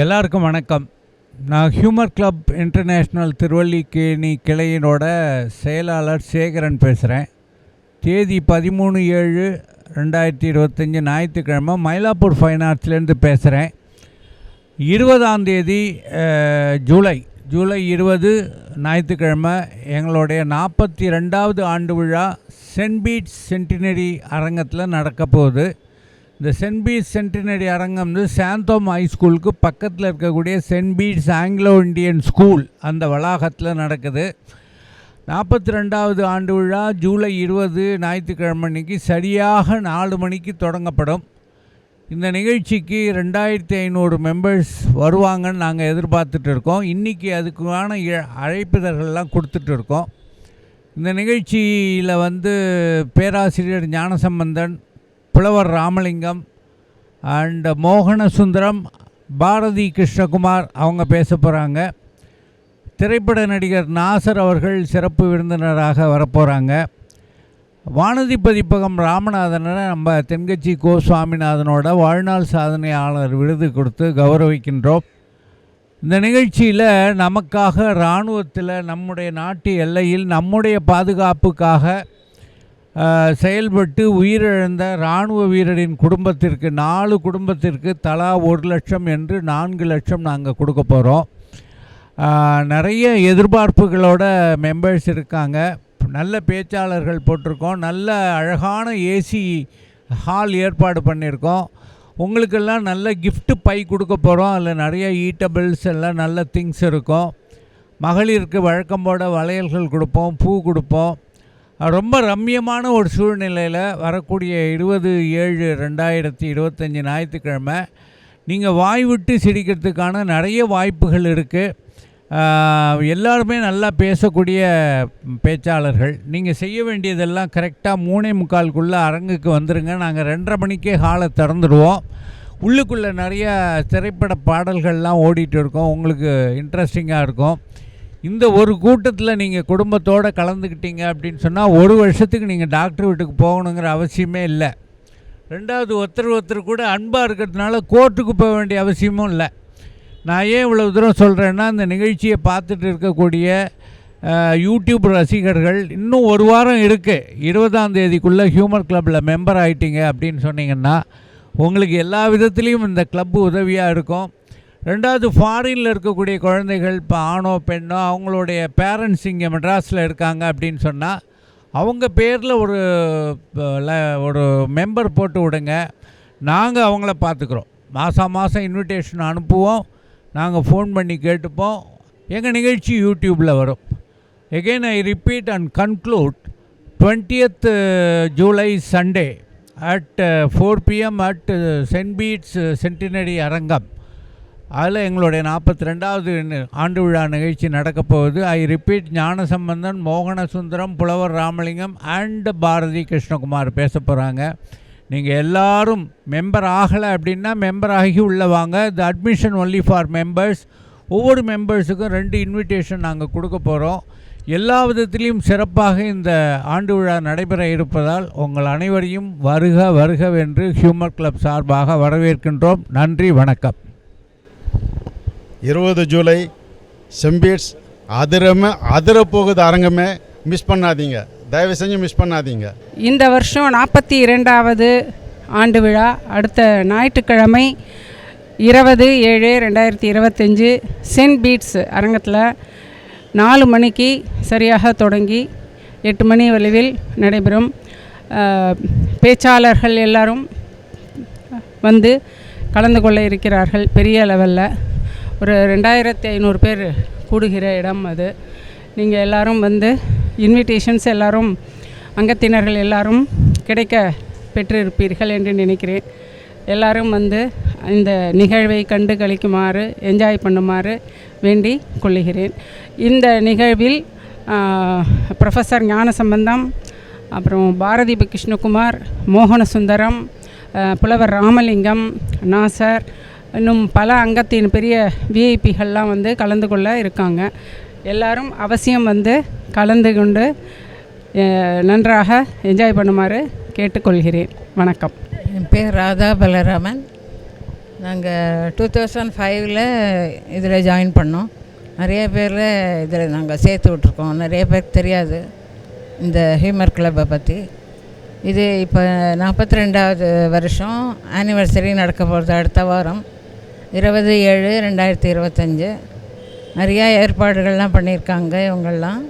எல்லாருக்கும் வணக்கம். நான் ஹியூமர் கிளப் இன்டர்நேஷ்னல் திருவல்லிக்கேணி கிளையினோட செயலாளர் சேகரன் பேசுகிறேன். தேதி 13/7/2025 ஞாயிற்றுக்கிழமை மயிலாப்பூர் ஃபைன் ஆர்ட்ஸ்லேருந்து பேசுகிறேன். 20ஆம் தேதி ஜூலை 20 ஞாயிற்றுக்கிழமை எங்களுடைய 42வது ஆண்டு விழா சென்ட் பீட்ஸ் சென்டினரி அரங்கத்தில் நடக்க போகுது. இந்த சென்ட் பீட்ஸ் சென்டினரி அரங்கம் வந்து சாந்தோம் ஹைஸ்கூலுக்கு பக்கத்தில் இருக்கக்கூடிய saint Bede's Anglo Indian school அந்த வளாகத்தில் நடக்குது. 42வது ஆண்டு விழா ஜூலை 20 ஞாயிற்றுக்கிழமை அன்றைக்கி சரியாக 4 மணிக்கு தொடங்கப்படும். இந்த நிகழ்ச்சிக்கு 2500 மெம்பர்ஸ் வருவாங்கன்னு நாங்கள் எதிர்பார்த்துட்டு இருக்கோம். இன்றைக்கி அதுக்கான அழைப்பிதழ்கள்லாம் கொடுத்துட்ருக்கோம். இந்த நிகழ்ச்சியில் வந்து பேராசிரியர் ஞானசம்பந்தன், புலவர் ராமலிங்கம் அண்ட் மோகனசுந்தரம், பாரதி கிருஷ்ணகுமார் அவங்க பேச போகிறாங்க. திரைப்பட நடிகர் நாசர் அவர்கள் சிறப்பு விருந்தினராக வரப்போகிறாங்க. வானதி பதிப்பகம் ராமநாதனை நம்ம தென்கட்சி கோ சுவாமிநாதனோட வாழ்நாள் சாதனையாளர் விருது கொடுத்து கௌரவிக்கின்றோம். இந்த நிகழ்ச்சியில் நமக்காக இராணுவத்தில் நம்முடைய நாட்டு எல்லையில் நம்முடைய பாதுகாப்புக்காக செயல்பட்டு உயிரிழந்த இராணுவ வீரரின் குடும்பத்திற்கு 4 குடும்பத்திற்கு தலா 1 லட்சம் என்று 4 லட்சம் நாங்கள் கொடுக்க போகிறோம். நிறைய எதிர்பார்ப்புகளோட மெம்பர்ஸ் இருக்காங்க. நல்ல பேச்சாளர்கள் போட்டிருக்கோம். நல்ல அழகான ஏசி ஹால் ஏற்பாடு பண்ணியிருக்கோம். உங்களுக்கெல்லாம் நல்ல கிஃப்ட் பை கொடுக்க போகிறோம். அதில் நிறைய ஈட்டபிள்ஸ் எல்லாம் நல்ல திங்ஸ் இருக்கும். மகளிருக்கு வழக்கம் போட வளையல்கள் கொடுப்போம், பூ கொடுப்போம். ரொம்ப ரம்மியமான ஒரு சூழ்நிலையில் வரக்கூடிய 20/7/2025 ஞாயிற்றுக்கிழமை நீங்கள் வாய் விட்டு சிரிக்கிறதுக்கான நிறைய வாய்ப்புகள் இருக்குது. எல்லாருமே நல்லா பேசக்கூடிய பேச்சாளர்கள். நீங்கள் செய்ய வேண்டியதெல்லாம் கரெக்டாக 3:45 அரங்குக்கு வந்துடுங்க. நாங்கள் 2:30 மணிக்கே ஹாலை திறந்துடுவோம். உள்ளுக்குள்ளே நிறைய திரைப்பட பாடல்கள்லாம் ஓடிட்டு இருக்கோம். உங்களுக்கு இன்ட்ரெஸ்டிங்காக இருக்கும். இந்த ஒரு கூட்டத்தில் நீங்கள் குடும்பத்தோடு கலந்துக்கிட்டீங்க அப்படின்னு சொன்னால் 1 வருஷத்துக்கு நீங்கள் டாக்டர் வீட்டுக்கு போகணுங்கிற அவசியமே இல்லை. 2வது ஒருத்தர் கூட அன்பாக இருக்கிறதுனால கோர்ட்டுக்கு போக வேண்டிய அவசியமும் இல்லை. நான் ஏன் இவ்வளோ தூரம் சொல்கிறேன்னா, இந்த நிகழ்ச்சியை பார்த்துட்டு இருக்கக்கூடிய யூடியூப் ரசிகர்கள் இன்னும் 1 வாரம் இருக்குது. 20ஆம் தேதிக்குள்ளே ஹியூமர் கிளப்பில் மெம்பர் ஆகிட்டீங்க அப்படின்னு சொன்னீங்கன்னா உங்களுக்கு எல்லா விதத்துலேயும் இந்த கிளப்பு உதவியாக இருக்கும். 2வது ஃபாரினில் இருக்கக்கூடிய குழந்தைகள், இப்போ ஆணோ பெண்ணோ, அவங்களுடைய பேரண்ட்ஸ் இங்கே மெட்ராஸில் இருக்காங்க அப்படின்னு சொன்னால் அவங்க பேரில் ஒரு மெம்பர் போட்டு விடுங்க. நாங்கள் அவங்கள பார்த்துக்குறோம். மாதம் இன்விடேஷன் அனுப்புவோம். நாங்கள் ஃபோன் பண்ணி கேட்டுப்போம். எங்கள் நிகழ்ச்சி யூடியூப்பில் வரும். Again I repeat and conclude, 20th July Sunday at 4 PM at saint Bede's centenary அரங்கம். அதில் எங்களுடைய 42வது ஆண்டு விழா நிகழ்ச்சி நடக்கப் போகுது. ஐ ரிப்பீட், ஞானசம்பந்தன், மோகனசுந்தரம், புலவர் ராமலிங்கம் அண்ட் பாரதி கிருஷ்ணகுமார் பேச போகிறாங்க. நீங்கள் எல்லோரும் மெம்பர் ஆகலை அப்படின்னா மெம்பர் ஆகி உள்ளே வாங்க. த அட்மிஷன் ஒன்லி ஃபார் மெம்பர்ஸ். ஒவ்வொரு மெம்பர்ஸுக்கும் 2 இன்விடேஷன் நாங்கள் கொடுக்க போகிறோம். எல்லா விதத்திலையும் சிறப்பாக இந்த ஆண்டு விழா நடைபெற இருப்பதால் உங்கள் அனைவரையும் வருக வருகவென்று ஹியூமர் கிளப் சார்பாக வரவேற்கின்றோம். நன்றி, வணக்கம். 20 ஜூலை சென்ட் பீட்ஸ் அதிரப்போகுது அரங்கமே. மிஸ் பண்ணாதீங்க, தயவு செஞ்சு மிஸ் பண்ணாதீங்க. இந்த வருஷம் 42வது ஆண்டு விழா அடுத்த ஞாயிற்றுக்கிழமை 20/7/2025 சென்ட் பீட்ஸ் அரங்கத்தில் 4 மணிக்கு சரியாக தொடங்கி 8 மணி வரையில் நடைபெறும். பேச்சாளர்கள் எல்லாரும் வந்து கலந்து கொள்ள இருக்கிறார்கள். பெரிய லெவலில் ஒரு 2500 பேர் கூடுகிற இடம் அது. நீங்கள் எல்லோரும் வந்து இன்விடேஷன்ஸ் எல்லோரும் அங்கத்தினர்கள் எல்லோரும் கிடைக்க பெற்றிருப்பீர்கள் என்று நினைக்கிறேன். எல்லோரும் வந்து இந்த நிகழ்வை கண்டு கழிக்குமாறு, என்ஜாய் பண்ணுமாறு வேண்டி கொள்ளுகிறேன். இந்த நிகழ்வில் ப்ரொஃபஸர் ஞானசம்பந்தம், அப்புறம் பாரதி கிருஷ்ணகுமார், மோகனசுந்தரம், புலவர் ராமலிங்கம், நாசர், இன்னும் பல அங்கத்தின் பெரிய விஐபிகள்லாம் வந்து கலந்து கொள்ள இருக்காங்க. எல்லாரும் அவசியம் வந்து கலந்து கொண்டு நன்றாக என்ஜாய் பண்ணுமாறு கேட்டுக்கொள்கிறேன். வணக்கம். என் பேர் ராதா பலராமன். நாங்கள் 2005 இதில் ஜாயின் பண்ணோம். நிறைய பேர் இதில் நாங்கள் சேர்த்து விட்ருக்கோம். நிறைய பேருக்கு தெரியாது இந்த ஹியூமர் கிளப்பை பற்றி. இது இப்போ 42வது வருஷம் ஆனிவர்சரி நடக்க போகிறது அடுத்த வாரம் 20/7/2025. நிறையா ஏற்பாடுகள்லாம் பண்ணியிருக்காங்க. இவங்கள்லாம்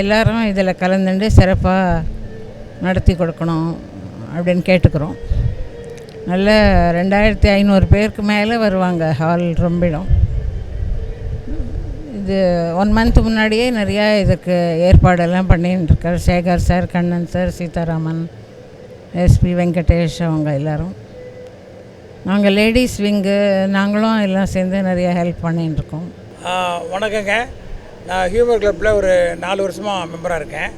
எல்லோரும் இதில் கலந்துட்டு சிறப்பாக நடத்தி கொடுக்கணும் அப்படின்னு கேட்டுக்கிறோம். நல்ல 2500 பேருக்கு மேலே வருவாங்க. ஹால் ரொம்பிடும். இது 1 மந்த் முன்னாடியே நிறையா இதுக்கு ஏற்பாடெல்லாம் பண்ணின்னு இருக்கார் Sekar sir, Kannan sir, Seetharaman, SP Venkatesh, அவங்க எல்லோரும். நாங்கள் லேடிஸ் விங்கு நாங்களும் எல்லாம் சேர்ந்து நிறையா ஹெல்ப் பண்ணின்னு இருக்கோம். வணக்கங்க. நான் ஹியூமர் கிளப்பில் ஒரு 4 வருஷமாக மெம்பராக இருக்கேன்.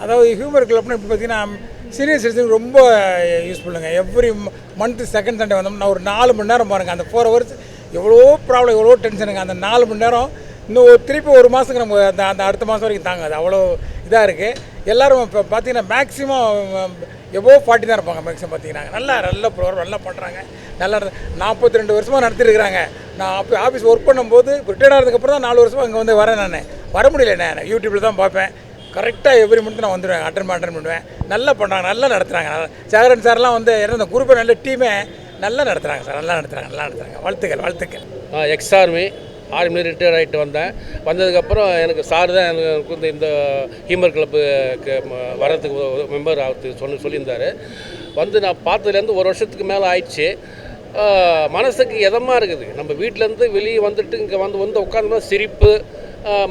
அதாவது ஹியூமர் கிளப்னு இப்போ பார்த்திங்கன்னா சீனியர் சிட்டிசனுக்கு ரொம்ப யூஸ்ஃபுல்லுங்க. எவ்ரி மந்த்து செகண்ட் சண்டே வந்தோம்னா ஒரு 4 மணி நேரம் பாருங்கள். அந்த 4 ஹவர்ஸ் எவ்வளோ ப்ராப்ளம், எவ்வளோ டென்ஷனுங்க. அந்த 4 மணி நேரம் இன்னும் திருப்பி ஒரு மாதத்துக்கு நம்ம அந்த அடுத்த மாதம் வரைக்கும் தாங்காது. அவ்வளோ இதாக இருக்குது. எல்லோரும் இப்போ பார்த்தீங்கன்னா மேக்ஸிமம் எவ்வளோ 40 தான் இருப்பாங்க. மேக்ஸிமம் பார்த்தீங்கன்னா நல்ல ப்ரோக்ராம் நல்லா பண்ணுறாங்க. நல்லா 42 வருஷமாக நடத்திருக்கிறாங்க. நான் அப்போ ஆஃபீஸ் ஒர்க் பண்ணும்போது ரிட்டையர்ட் ஆனதுக்கப்புறம் தான் 4 வருஷமாக இங்கே வந்து வரேன். நான் வர முடியல. நான் யூடியூப்பில் தான் பார்ப்பேன். கரெக்டாக எவ்ரி மந்த் நான் வந்துடுவேன். அட்டன் பண்ணுவேன். நல்லா பண்ணுறாங்க, நல்லா நடத்துகிறாங்க. சேகரன் சார்லாம் வந்து இந்த குரூப்பை நல்ல டீமே நல்லா நடத்துகிறாங்க சார். நல்லா நடத்துகிறாங்க. வாழ்த்துக்கள். எக்ஸ்ஆர்மி ஆர்மி ரிட்டையர் ஆகிட்டு வந்ததுக்கப்புறம் எனக்கு சார் தான் எனக்கு இந்த ஹியூமர் கிளப்புக்கு வரதுக்கு மெம்பர் ஆகிறதுக்கு சொல்லியிருந்தார். நான் பார்த்ததுலேருந்து 1 வருஷத்துக்கு மேலே ஆயிடுச்சு. மனசுக்கு இதமாக இருக்குது. நம்ம வீட்டிலேருந்து வெளியே வந்துட்டு இங்கே வந்து உட்காந்து சிரிப்பு,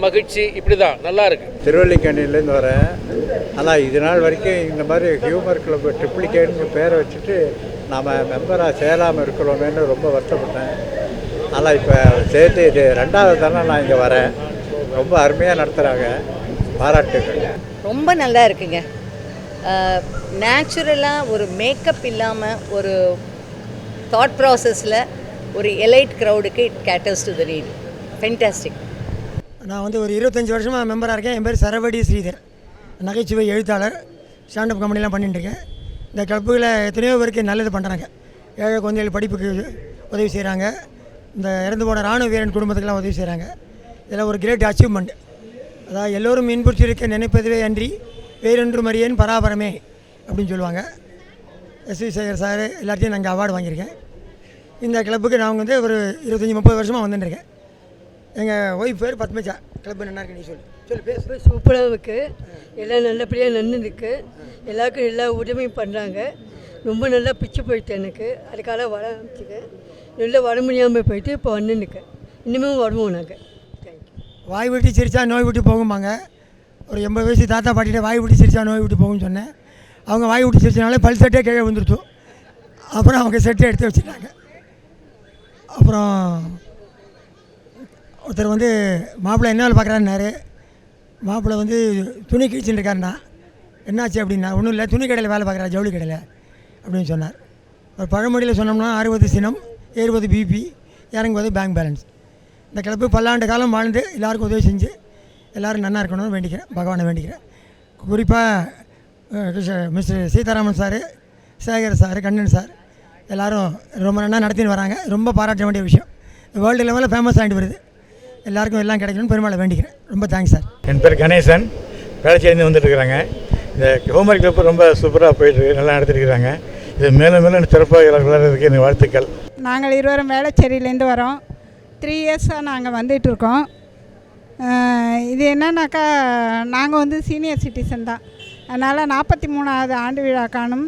மகிழ்ச்சி, இப்படி தான் நல்லா இருக்குது. திருவல்லிக்கேணிலேருந்து வரேன். ஆனால் இது நாள் வரைக்கும் இந்த மாதிரி ஹியூமர் கிளப் ட்ரிப்ளிகேட்னு பேரை வச்சுட்டு நாம் மெம்பராக சேராமல் இருக்கிறோமேன்னு ரொம்ப வருத்தப்பட்டேன். ஆனால் இப்போ சேர்த்து இது 2வது தானே நான் இங்கே வரேன். ரொம்ப அருமையாக நடத்துகிறாங்க. பாராட்டுகள். ரொம்ப நல்லா இருக்குங்க. நேச்சுரலாக ஒரு மேக்கப் இல்லாமல் ஒரு தாட் ப்ராசஸில் ஒரு எலைட் க்ரௌடுக்கு it caters to the need. Fantastic. நான் வந்து ஒரு 25 வருஷமாக மெம்பராக இருக்கேன். என் பேர் சரவடி ஸ்ரீதர். நகைச்சுவை எழுத்தாளர். ஸ்டாண்டப் காமெடிலாம் பண்ணிட்டுருக்கேன். இந்த கிளப்புகளை எத்தனையோ பேருக்கு நல்லது பண்ணுறாங்க. ஏழை குழந்தைகள் படிப்புக்கு உதவி செய்கிறாங்க. இந்த இறந்து போன இராணுவ வீரன் குடும்பத்துக்கெல்லாம் உதவி செய்கிறாங்க. இதெல்லாம் ஒரு கிரேட் அச்சீவ்மெண்ட். அதாவது எல்லோரும் இன்புற்றிருக்க நினைப்பதுவே அன்றி வேறொன்றும் அறியேன் பராபரமே அப்படின்னு சொல்லுவாங்க. எஸ்வி சேகர் சார் எல்லாத்தையும் நாங்கள் அவார்டு வாங்கியிருக்கேன். இந்த கிளப்புக்கு நான் வந்து ஒரு 25-30 வருஷமாக வந்துட்டுருக்கேன். எங்கள் ஒய்ஃப் பேர் பத்மஜா. கிளப்பு நல்லா இருக்கு. நீ சொல்லு பேர். சூப்பராக இருக்குது. எல்லாம் நல்லபடியாக நின்றுருக்கு. எல்லாருக்கும் எல்லா உதவியும் பண்ணுறாங்க. ரொம்ப நல்லா பிச்சு போயிட்டு எனக்கு. அதுக்காக வர ஆரம்பிச்சுக்கேன். நல்லா வர முடியாமல் போயிட்டு இப்போ வந்துன்னுக்கேன். இன்னுமே வருவோம் நாங்கள். வாய் விட்டு சிரிச்சா நோய் விட்டு போகும்பாங்க. ஒரு 80 வயசு தாத்தா பாட்டிகிட்ட வாய் விட்டு சிரிச்சா நோய் விட்டு போகும்னு சொன்னேன். அவங்க வாய் விட்டு சிரிச்சனால பல் செட்டே கீழே வந்துடுச்சு. அப்புறம் அவங்க செட்டை எடுத்து வச்சுட்டாங்க. அப்புறம் ஒருத்தர் வந்து மாப்பிள்ளை என்ன வேலை பார்க்குறாருன்னாரு. மாப்பிள்ளை வந்து துணி கிழிச்சுட்டு இருக்காருண்ணா. என்னாச்சு அப்படின்னா, ஒன்றும் இல்லை, துணி கடையில் வேலை பார்க்குறா, ஜவுளி கடையில் அப்படின்னு சொன்னார். ஒரு பழமொழியில் சொன்னோம்னா 60 சினம், 70 பிபி, இறங்குவது பேங்க் பேலன்ஸ். இந்த கிளப்பு பல்லாண்டு காலம் வாழ்ந்து எல்லாருக்கும் உதவி செஞ்சு எல்லோரும் நல்லா இருக்கணும்னு வேண்டிக்கிறேன். பகவானை வேண்டிக்கிறேன். குறிப்பாக mister Seetharaman sir, Sekar sir, Kannan sir எல்லோரும் ரொம்ப நல்லா நடத்தின்னு வராங்க. ரொம்ப பாராட்ட வேண்டிய விஷயம். வேர்ல்டு லெவலில் ஃபேமஸ் ஆகிட்டு வருது. எல்லாருக்கும் எல்லாம் கிடைக்கணும்னு பெருமாளை வேண்டிக்கிறேன். ரொம்ப தேங்க்ஸ் சார். என் பேர் கணேசன். வேலைச்சேர்ந்து வந்துட்டுருக்குறாங்க. இந்த ஹோம்ஒர்க் கிளப்பு ரொம்ப சூப்பராக போயிட்டுருக்கு. நல்லா நடத்திருக்கிறாங்க. இது மேலும் மேலும் சிறப்பாக வளர்கிறதுக்கு எனக்கு வாழ்த்துக்கள். நாங்கள் இருவரும் வேளச்சேரியிலேருந்து வரோம். 3 இயர்ஸாக நாங்கள் வந்துட்டுருக்கோம். இது என்னன்னாக்கா, நாங்கள் வந்து சீனியர் சிட்டிசன் தான். அதனால் 43வது ஆண்டு விழா காணும்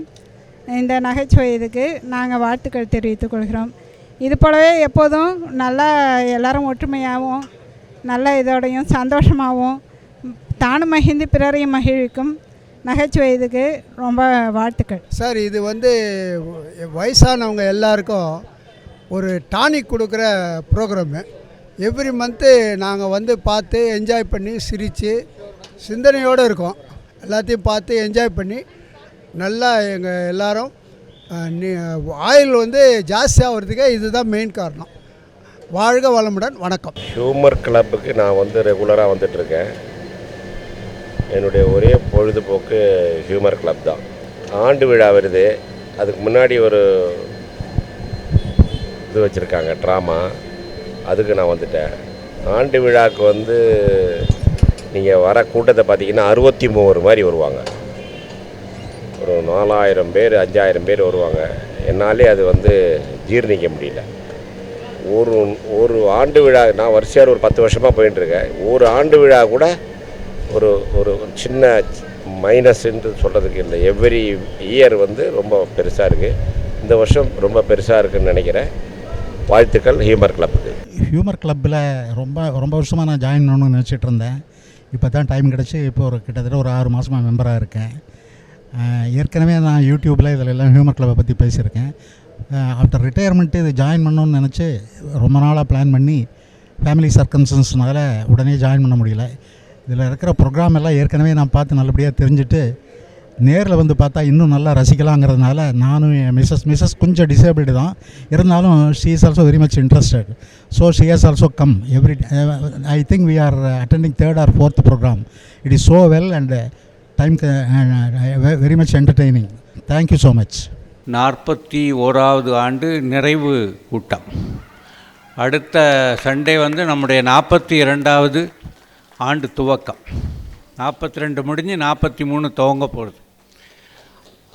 இந்த நகைச்சுவை இதுக்கு நாங்கள் வாழ்த்துக்கள் தெரிவித்துக் கொள்கிறோம். இது போலவே எப்போதும் நல்லா எல்லோரும் ஒற்றுமையாகவும் நல்ல இதோடையும் சந்தோஷமாகவும் தானும் மகிழ்ந்து பிறரையும் மகிழ்விக்கும் நகைச்சுவை இதுக்கு ரொம்ப வாழ்த்துக்கள் சார். இது வந்து வயசானவங்க எல்லாருக்கும் ஒரு டானிக் கொடுக்குற ப்ரோக்ராமு. எவ்ரி மந்த்து நாங்கள் வந்து பார்த்து என்ஜாய் பண்ணி சிரித்து சிந்தனையோடு இருக்கோம். எல்லாத்தையும் பார்த்து என்ஜாய் பண்ணி நல்லா எங்கள் எல்லோரும் ஆயில் வந்து ஜாஸ்தியாகிறதுக்கு இதுதான் மெயின் காரணம். வாழ்க வளமுடன். வணக்கம். ஹியூமர் கிளப்புக்கு நான் வந்து ரெகுலராக வந்துட்டுருக்கேன். என்னுடைய ஒரே பொழுதுபோக்கு ஹியூமர் கிளப் தான். ஆண்டு விழா வருது. அதுக்கு முன்னாடி ஒரு இது வச்சுருக்காங்க ட்ராமா, அதுக்கு நான் வந்துட்டேன். ஆண்டு விழாவுக்கு வந்து நீங்கள் வர கூட்டத்தை பார்த்தீங்கன்னா 63 மாதிரி வருவாங்க. ஒரு 4000 பேர் 5000 பேர் வருவாங்க. என்னாலே அது வந்து ஜீர்ணிக்க முடியல. ஒரு ஆண்டு விழா, நான் வரிசையாக ஒரு 10 வருஷமாக போயிட்டுருக்கேன். ஒரு ஆண்டு விழா கூட ஒரு ஒரு சின்ன மைனஸ்ன்னு சொல்கிறதுக்கு இல்லை. எவ்ரி இயர் வந்து ரொம்ப பெருசாக இருக்குது. இந்த வருஷம் ரொம்ப பெருசாக இருக்குதுன்னு நினைக்கிறேன். வாழ்த்துக்கள் ஹியூமர் கிளப்புக்கு. ஹியூமர் கிளப்பில் ரொம்ப வருஷமாக நான் ஜாயின் பண்ணணும்னு நினச்சிட்டு இருந்தேன். இப்போ தான் டைம் கிடச்சி இப்போ கிட்டத்தட்ட ஒரு 6 மாதமாக மெம்பராக இருக்கேன். ஏற்கனவே நான் யூடியூப்பில் இதில் எல்லாம் ஹியூமர் கிளப்பை பற்றி பேசியிருக்கேன். ஆஃப்டர் ரிட்டையர்மெண்ட்டு இது ஜாயின் பண்ணணும்னு நினச்சி ரொம்ப நாளாக பிளான் பண்ணி ஃபேமிலி சர்க்கம்ஸ்டன்ஸ்னால உடனே ஜாயின் பண்ண முடியல. இதில் இருக்கிற ப்ரோக்ராம் எல்லாம் ஏற்கனவே நான் பார்த்து நல்லபடியாக தெரிஞ்சுட்டு நேரில் வந்து பார்த்தா இன்னும் நல்லா ரசிக்கலாங்கிறதுனால நானும் என் மிஸ்ஸஸ் கொஞ்சம் டிசேபிள்டு தான், இருந்தாலும் she is also very much interested. So she has also come every I think we are attending 3rd or 4th programme. It is so well and time very much entertaining. Thank you so much. 41வது ஆண்டு நிறைவு கூட்டம். அடுத்த Sunday வந்து நம்முடைய 42வது ஆண்டு துவக்கம். 42 முடிஞ்சு 43 துவங்க போகிறது.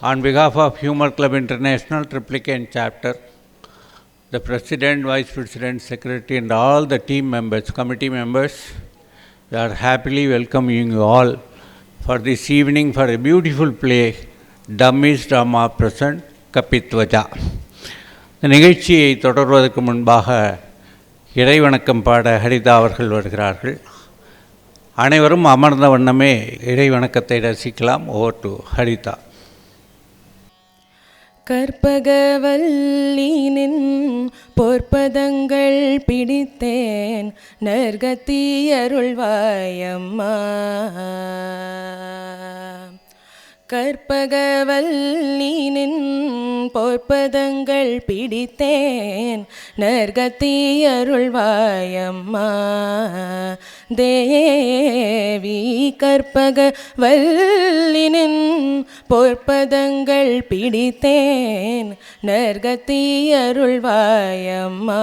On behalf of Humor Club International Triplicane Chapter, the President, Vice President, Secretary and all the team members, committee members, we are happily welcoming you all for this evening for a beautiful play, Dummies Drama Present Kapitvaja. இந்த நிகழ்ச்சியை தொடர்வதற்கு முன்பாக இறைவணக்கம் பாட ஹரிதா அவர்கள் வருகிறார்கள். அனைவரும் அமர்ந்த வண்ணமே இறைவணக்கத்தை ரசிக்கலாம். Over to Haritha. கற்பகவல்லினின் பொற்பதங்கள் பிடித்தேன், நற்கத்தி அருள்வாயம்மா. கற்பகவல்லினின் பொற்பதங்கள் பிடித்தேன், நற்கத்தி அருள்வாயம்மா. தேவி கற்பகவல்லினின் பொற்பதங்கள் பிடித்தேன், நற்கத்தி அருள்வாயம்மா.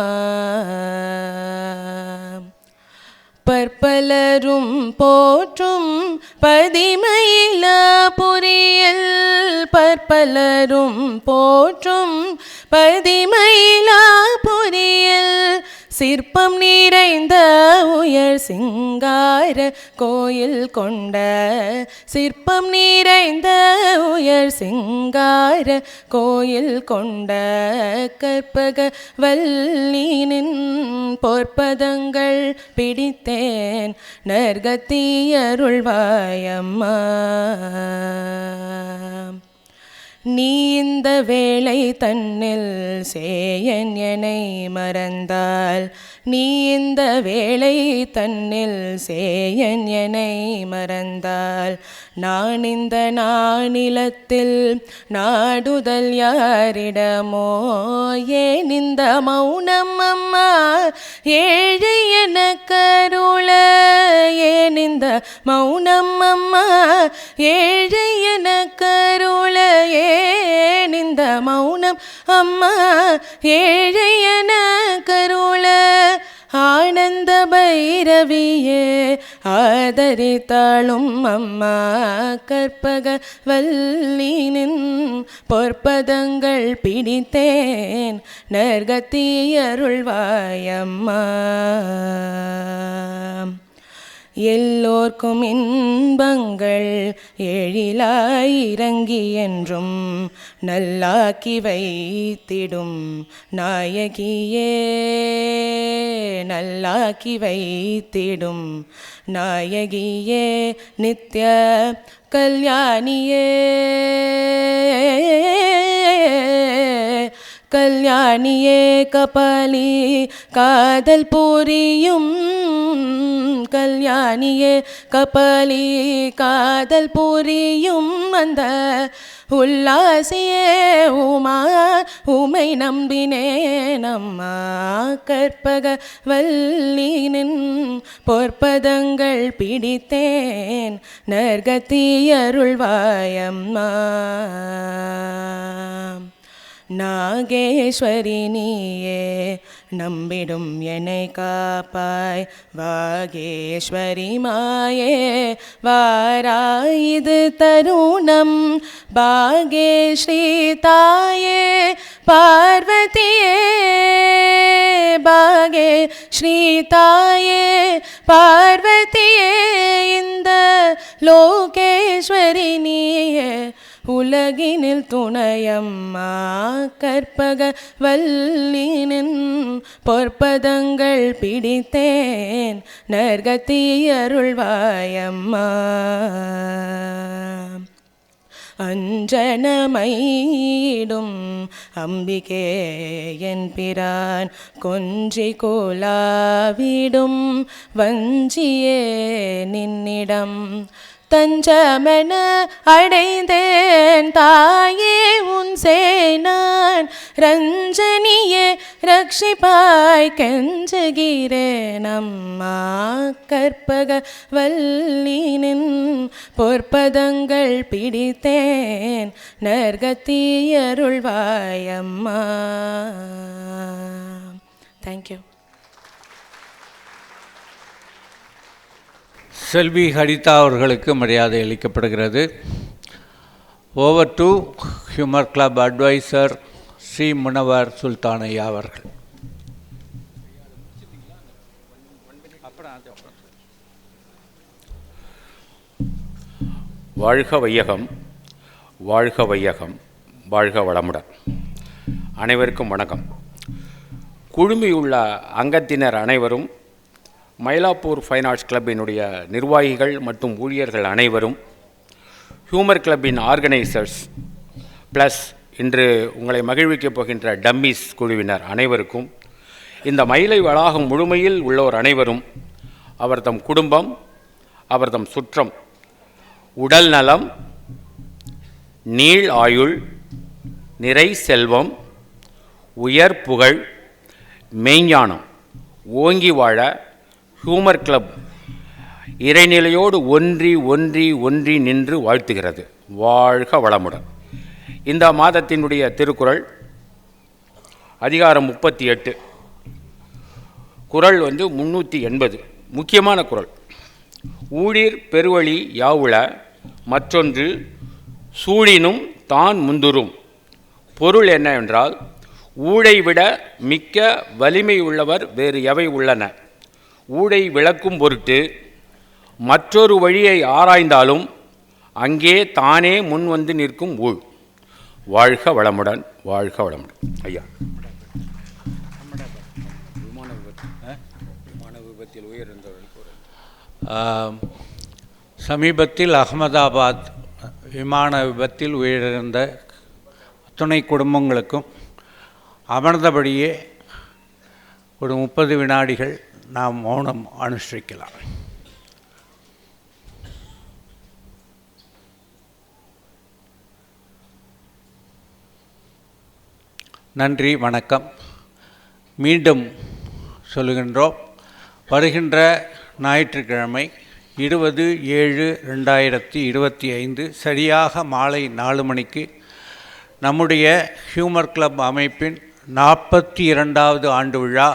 பற்பலரும் போற்றும் பதிமயிலா புரியல், பற்பலரும் போற்றும் பதிமயிலா புரியல், சிற்பம் நிறைந்த உயர் சிங்கார கோயில் கொண்ட, சிற்பம் நிறைந்த உயர் சிங்கார கோயில் கொண்ட, கற்பகவல்லினின் பொற்பதங்கள் பிடித்தேன், நற்கத்தி அருள்வாயம்மா. நீ இந்த வேளை தன்னில் சேயன் என்னை மறந்தால், நீ இந்த வேளை தன்னில் சேயன் என்னை மறந்தால், நான் இந்த நானிலத்தில் நாடுதல் யாரிடமோ, ஏன் இந்த மௌனம் அம்மா ஏழை என கருள, ஏன் இந்த மௌனம் அம்மா ஏழை என கருள, ஏன் இந்த மௌனம் அம்மா ஏழை என கருள, ஆனந்த பைரவியே ஆதரித்தாளும் அம்மா. கற்பகவல்லினின் பொற்பதங்கள் பிடித்தேன், நற்கத்தி அருள்வாயம்மா. எல்லோர்க்கும் இன்பங்கள் எழிலாய் இறங்கி என்றும் நல்லாக்கி வைத்திடும் நாயகியே, நல்லாக்கி வைத்திடும் நாயகியே, நித்ய கல்யாணியே, கல்யாணியே கபாலி காதல் புரியும், கல்யாணியே கபாலி காதல் புரியும், அந்த உல்லாசியே உமா உமை நம்பினேன் அம்மா. கற்பகவல்லினின் பொற்பதங்கள் பிடித்தேன், நற்கத்தி அருள்வாயம்மா. நாகேஸ்வரி நீயே நம்பிடும் என்னை காப்பாய் வாகேஸ்வரி மாயே வாராய் இது தருணம் பாகேஸ்ரீ தாயே பார்வதியே பாகேஸ்ரீ தாயே பார்வதியே இந்த லோகேஸ்வரி நீயே உலகினில் துணையம்மா கற்பக வல்லினின் பொற்பதங்கள் பிடித்தேன் நற்கதி அருள்வாயம்மா அஞ்சனமையிடும் அம்பிகே என் பிரான் கொஞ்சி கோலாவிடும் வஞ்சியே நின்னிடம் தஞ்சமென அடைந்தேன் தாயே உன் சேனான் ரஞ்சனியே ரட்சிப்பாய் கெஞ்சுகிறேன் அம்மா கற்பக வல்லினின் பொற்பதங்கள் பிடித்தேன் நற்கதி அருள்வாயம்மா. தேங்க்யூ. செல்வி ஹரிதா அவர்களுக்கு மரியாதை அளிக்கப்படுகிறது. Over to humour club advisor Shri Munavar Sultanaiah அவர்கள். வாழ்க வையகம், வாழ்க வையகம், வாழ்க வளமுடன். அனைவருக்கும் வணக்கம். குழுமியுள்ள அங்கத்தினர் அனைவரும், மயிலாப்பூர் ஃபைன் ஆர்ட்ஸ் கிளப்பினுடைய நிர்வாகிகள் மற்றும் ஊழியர்கள் அனைவரும், ஹியூமர் கிளப்பின் ஆர்கனைசர்ஸ் ப்ளஸ் இன்று உங்களை மகிழ்விக்கப் போகின்ற டம்மிஸ் குழுவினர் அனைவருக்கும், இந்த மயிலை வளாகம் முழுமையில் உள்ளோர் அனைவரும் அவர் தம் குடும்பம், அவர் தம் சுற்றம், உடல் நலம், நீள் ஆயுள், நிறை செல்வம், உயர் புகழ், மெய்ஞானம் ஓங்கி வாழ ஹியூமர் கிளப் இறைநிலையோடு ஒன்றி ஒன்றி ஒன்றி நின்று வாழ்த்துகிறது. வாழ்க வளமுடன். இந்த மாதத்தினுடைய திருக்குறள் அதிகாரம் 38, குறள் 380, முக்கியமான குறள். ஊழிர் பெருவழி யாவுள மற்றொன்று சூழினும் தான் முந்துரும். பொருள் என்னவென்றால், ஊழை விட மிக்க வலிமை உள்ளவர் வேறு எவை உள்ளன? ஊழை விளக்கும் பொருட்டு மற்றொரு வழியை ஆராய்ந்தாலும் அங்கே தானே முன் வந்து நிற்கும் ஊழ். வாழ்க வளமுடன், வாழ்க வளமுடன். ஐயா, விமான விபத்தில் உயிரிழந்தவர்கள் சமீபத்தில் அகமதாபாத் விமான விபத்தில் உயிரிழந்த துணை குடும்பங்களுக்கும் அமர்ந்தபடியே ஒரு 30 வினாடிகள் நாம் மௌனம் அனுஷ்டிக்கலாம். நன்றி, வணக்கம். மீண்டும் சொல்லுகின்றோம், வருகின்ற ஞாயிற்றுக்கிழமை 20/7/2025 சரியாக மாலை 4 மணிக்கு நம்முடைய ஹியூமர் கிளப் அமைப்பின் 42வது ஆண்டு விழா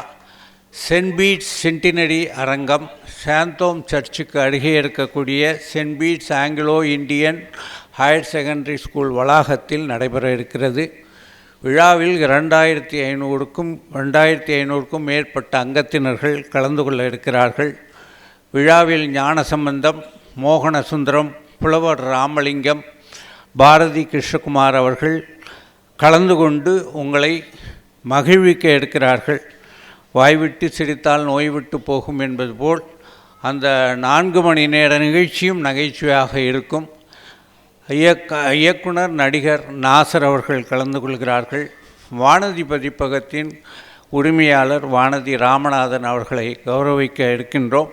சென்ட் பீட்ஸ் சென்டினரி அரங்கம், சாந்தோம் சர்ச்சுக்கு அருகே இருக்கக்கூடிய saint Bede's Anglo Indian higher secondary school வளாகத்தில் நடைபெற இருக்கிறது. விழாவில் 2500க்கும் மேற்பட்ட அங்கத்தினர்கள் கலந்து கொள்ள இருக்கிறார்கள். விழாவில் ஞானசம்பந்தம், மோகனசுந்தரம், புலவர் ராமலிங்கம், பாரதி கிருஷ்ணகுமார் அவர்கள் கலந்து கொண்டு உங்களை மகிழ்விக்க இருக்கிறார்கள். வாய்விட்டு சிரித்தால் நோய்விட்டு போகும் என்பது போல் அந்த 4 மணி நேர நிகழ்ச்சியும் நகைச்சுவையாக இருக்கும். இயக்குனர் நடிகர் நாசர் அவர்கள் கலந்து கொள்கிறார்கள். வானதி பதிப்பகத்தின் உரிமையாளர் வானதி ராமநாதன் அவர்களை கௌரவிக்க இருக்கின்றோம்.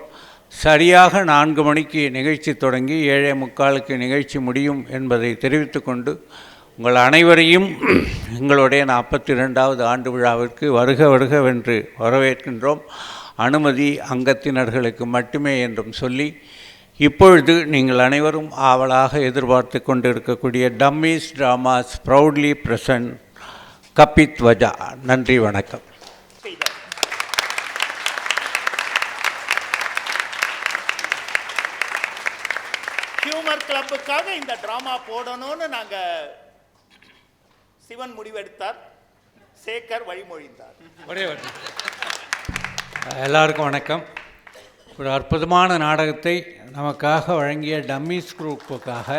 சரியாக 4 மணிக்கு நிகழ்ச்சி தொடங்கி 7:45க்கு நிகழ்ச்சி முடியும் என்பதை தெரிவித்து கொண்டு உங்கள் அனைவரையும் எங்களுடைய 42வது ஆண்டு விழாவிற்கு வருக வருகவென்று வரவேற்கின்றோம். அனுமதி அங்கத்தினர்களுக்கு மட்டுமே என்றும் சொல்லி, இப்பொழுது நீங்கள் அனைவரும் ஆவலாக எதிர்பார்த்து கொண்டிருக்கக்கூடிய டம்மீஸ் டிராமாஸ் ப்ரௌட்லி பிரசன்ட் கப்பித்வஜா. நன்றி, வணக்கம். அவர்களுக்காக இந்த ட்ராமா போடணும்னு நாங்கள் சிவன் முடிவெடுத்தார், சேகர் வழிமொழிந்தார். எல்லாருக்கும் வணக்கம். ஒரு அற்புதமான நாடகத்தை நமக்காக வழங்கிய டம்மிஸ் குரூப்புக்காக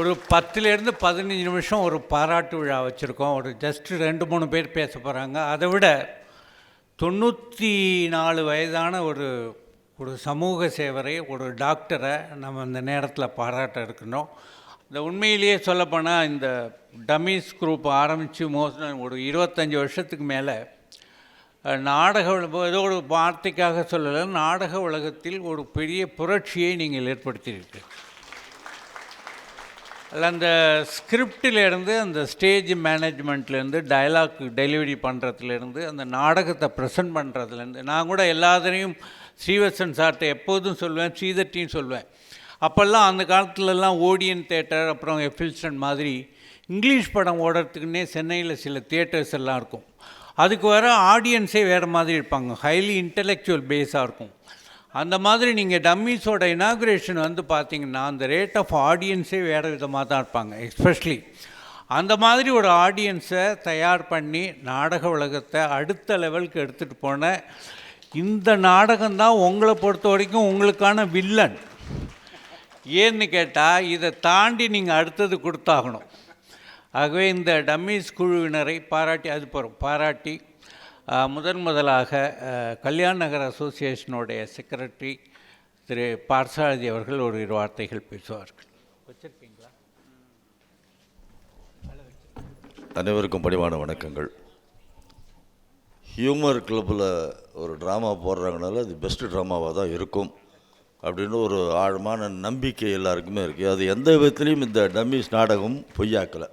ஒரு 10லேருந்து 15 நிமிஷம் ஒரு பாராட்டு விழா வச்சுருக்கோம். ஒரு ஜஸ்ட்டு 2-3 பேர் பேச போகிறாங்க. அதை விட 94 வயதான ஒரு சமூக சேவரை, ஒரு டாக்டரை நம்ம இந்த நேரத்தில் பாராட்ட இருக்கணும். இந்த உண்மையிலேயே சொல்லப்போனால் இந்த டம்மிஸ் குரூப் ஆரம்பித்து ஒரு 25 வருஷத்துக்கு மேலே நாடக ஏதோ ஒரு வார்த்தைக்காக சொல்லலை, நாடக உலகத்தில் ஒரு பெரிய புரட்சியை நீங்கள் ஏற்படுத்தியிருக்கீங்க. அதில் அந்த ஸ்கிரிப்டிலேருந்து, அந்த ஸ்டேஜ் மேனேஜ்மெண்ட்லேருந்து, டயலாக் டெலிவரி பண்ணுறதுலேருந்து, அந்த நாடகத்தை ப்ரெசென்ட் பண்ணுறதுலேருந்து, நான் கூட எல்லாத்தையும் ஸ்ரீவத்சன் சார்கிட்ட எப்போதும் சொல்லுவேன், ஸ்ரீதர்ட்டியும் சொல்லுவேன். அப்போல்லாம் அந்த காலத்துலலாம் ஓடியன் தேட்டர், அப்புறம் எஃபில்ஸ்டன் மாதிரி இங்கிலீஷ் படம் ஓடுறதுக்குன்னே சென்னையில் சில தியேட்டர்ஸ் எல்லாம் இருக்கும். அதுக்கு வர ஆடியன்ஸே வேறு மாதிரி இருப்பாங்க, ஹைலி இன்டலெக்சுவல் பேஸாக இருக்கும். அந்த மாதிரி நீங்கள் டம்மிஸோட இனாகுரேஷன் வந்து பார்த்திங்கன்னா அந்த ரேட் ஆஃப் ஆடியன்ஸே வேறு விதமாக தான் இருப்பாங்க. எஸ்பெஷலி அந்த மாதிரி ஒரு ஆடியன்ஸை தயார் பண்ணி நாடக உலகத்தை அடுத்த லெவலுக்கு எடுத்துகிட்டு போன இந்த நாடகம்தான் உங்களை பொறுத்த வரைக்கும் உங்களுக்கான வில்லன். ஏன்னு கேட்டால் இதை தாண்டி நீங்கள் அடுத்தது கொடுத்தாகணும். ஆகவே இந்த டம்மிஸ் குழுவினரை பாராட்டி முதலாக கல்யாண் நகர் அசோசியேஷனுடைய செக்ரட்டரி திரு பார்சாரதி அவர்கள் ஒரு 2 வார்த்தைகள் பேசுவார்கள். வச்சிருக்கீங்களா? அனைவருக்கும் பணிவான வணக்கங்கள். ஹியூமர் கிளப்பில் ஒரு ட்ராமா போடுறாங்கனால அது பெஸ்ட்டு ட்ராமாவாக தான் இருக்கும் அப்படின்னு ஒரு ஆழமான நம்பிக்கை எல்லாருக்குமே இருக்குது. அது எந்த விதத்துலேயும் இந்த டம்மிஸ் நாடகம் பொய்யாக்கலை.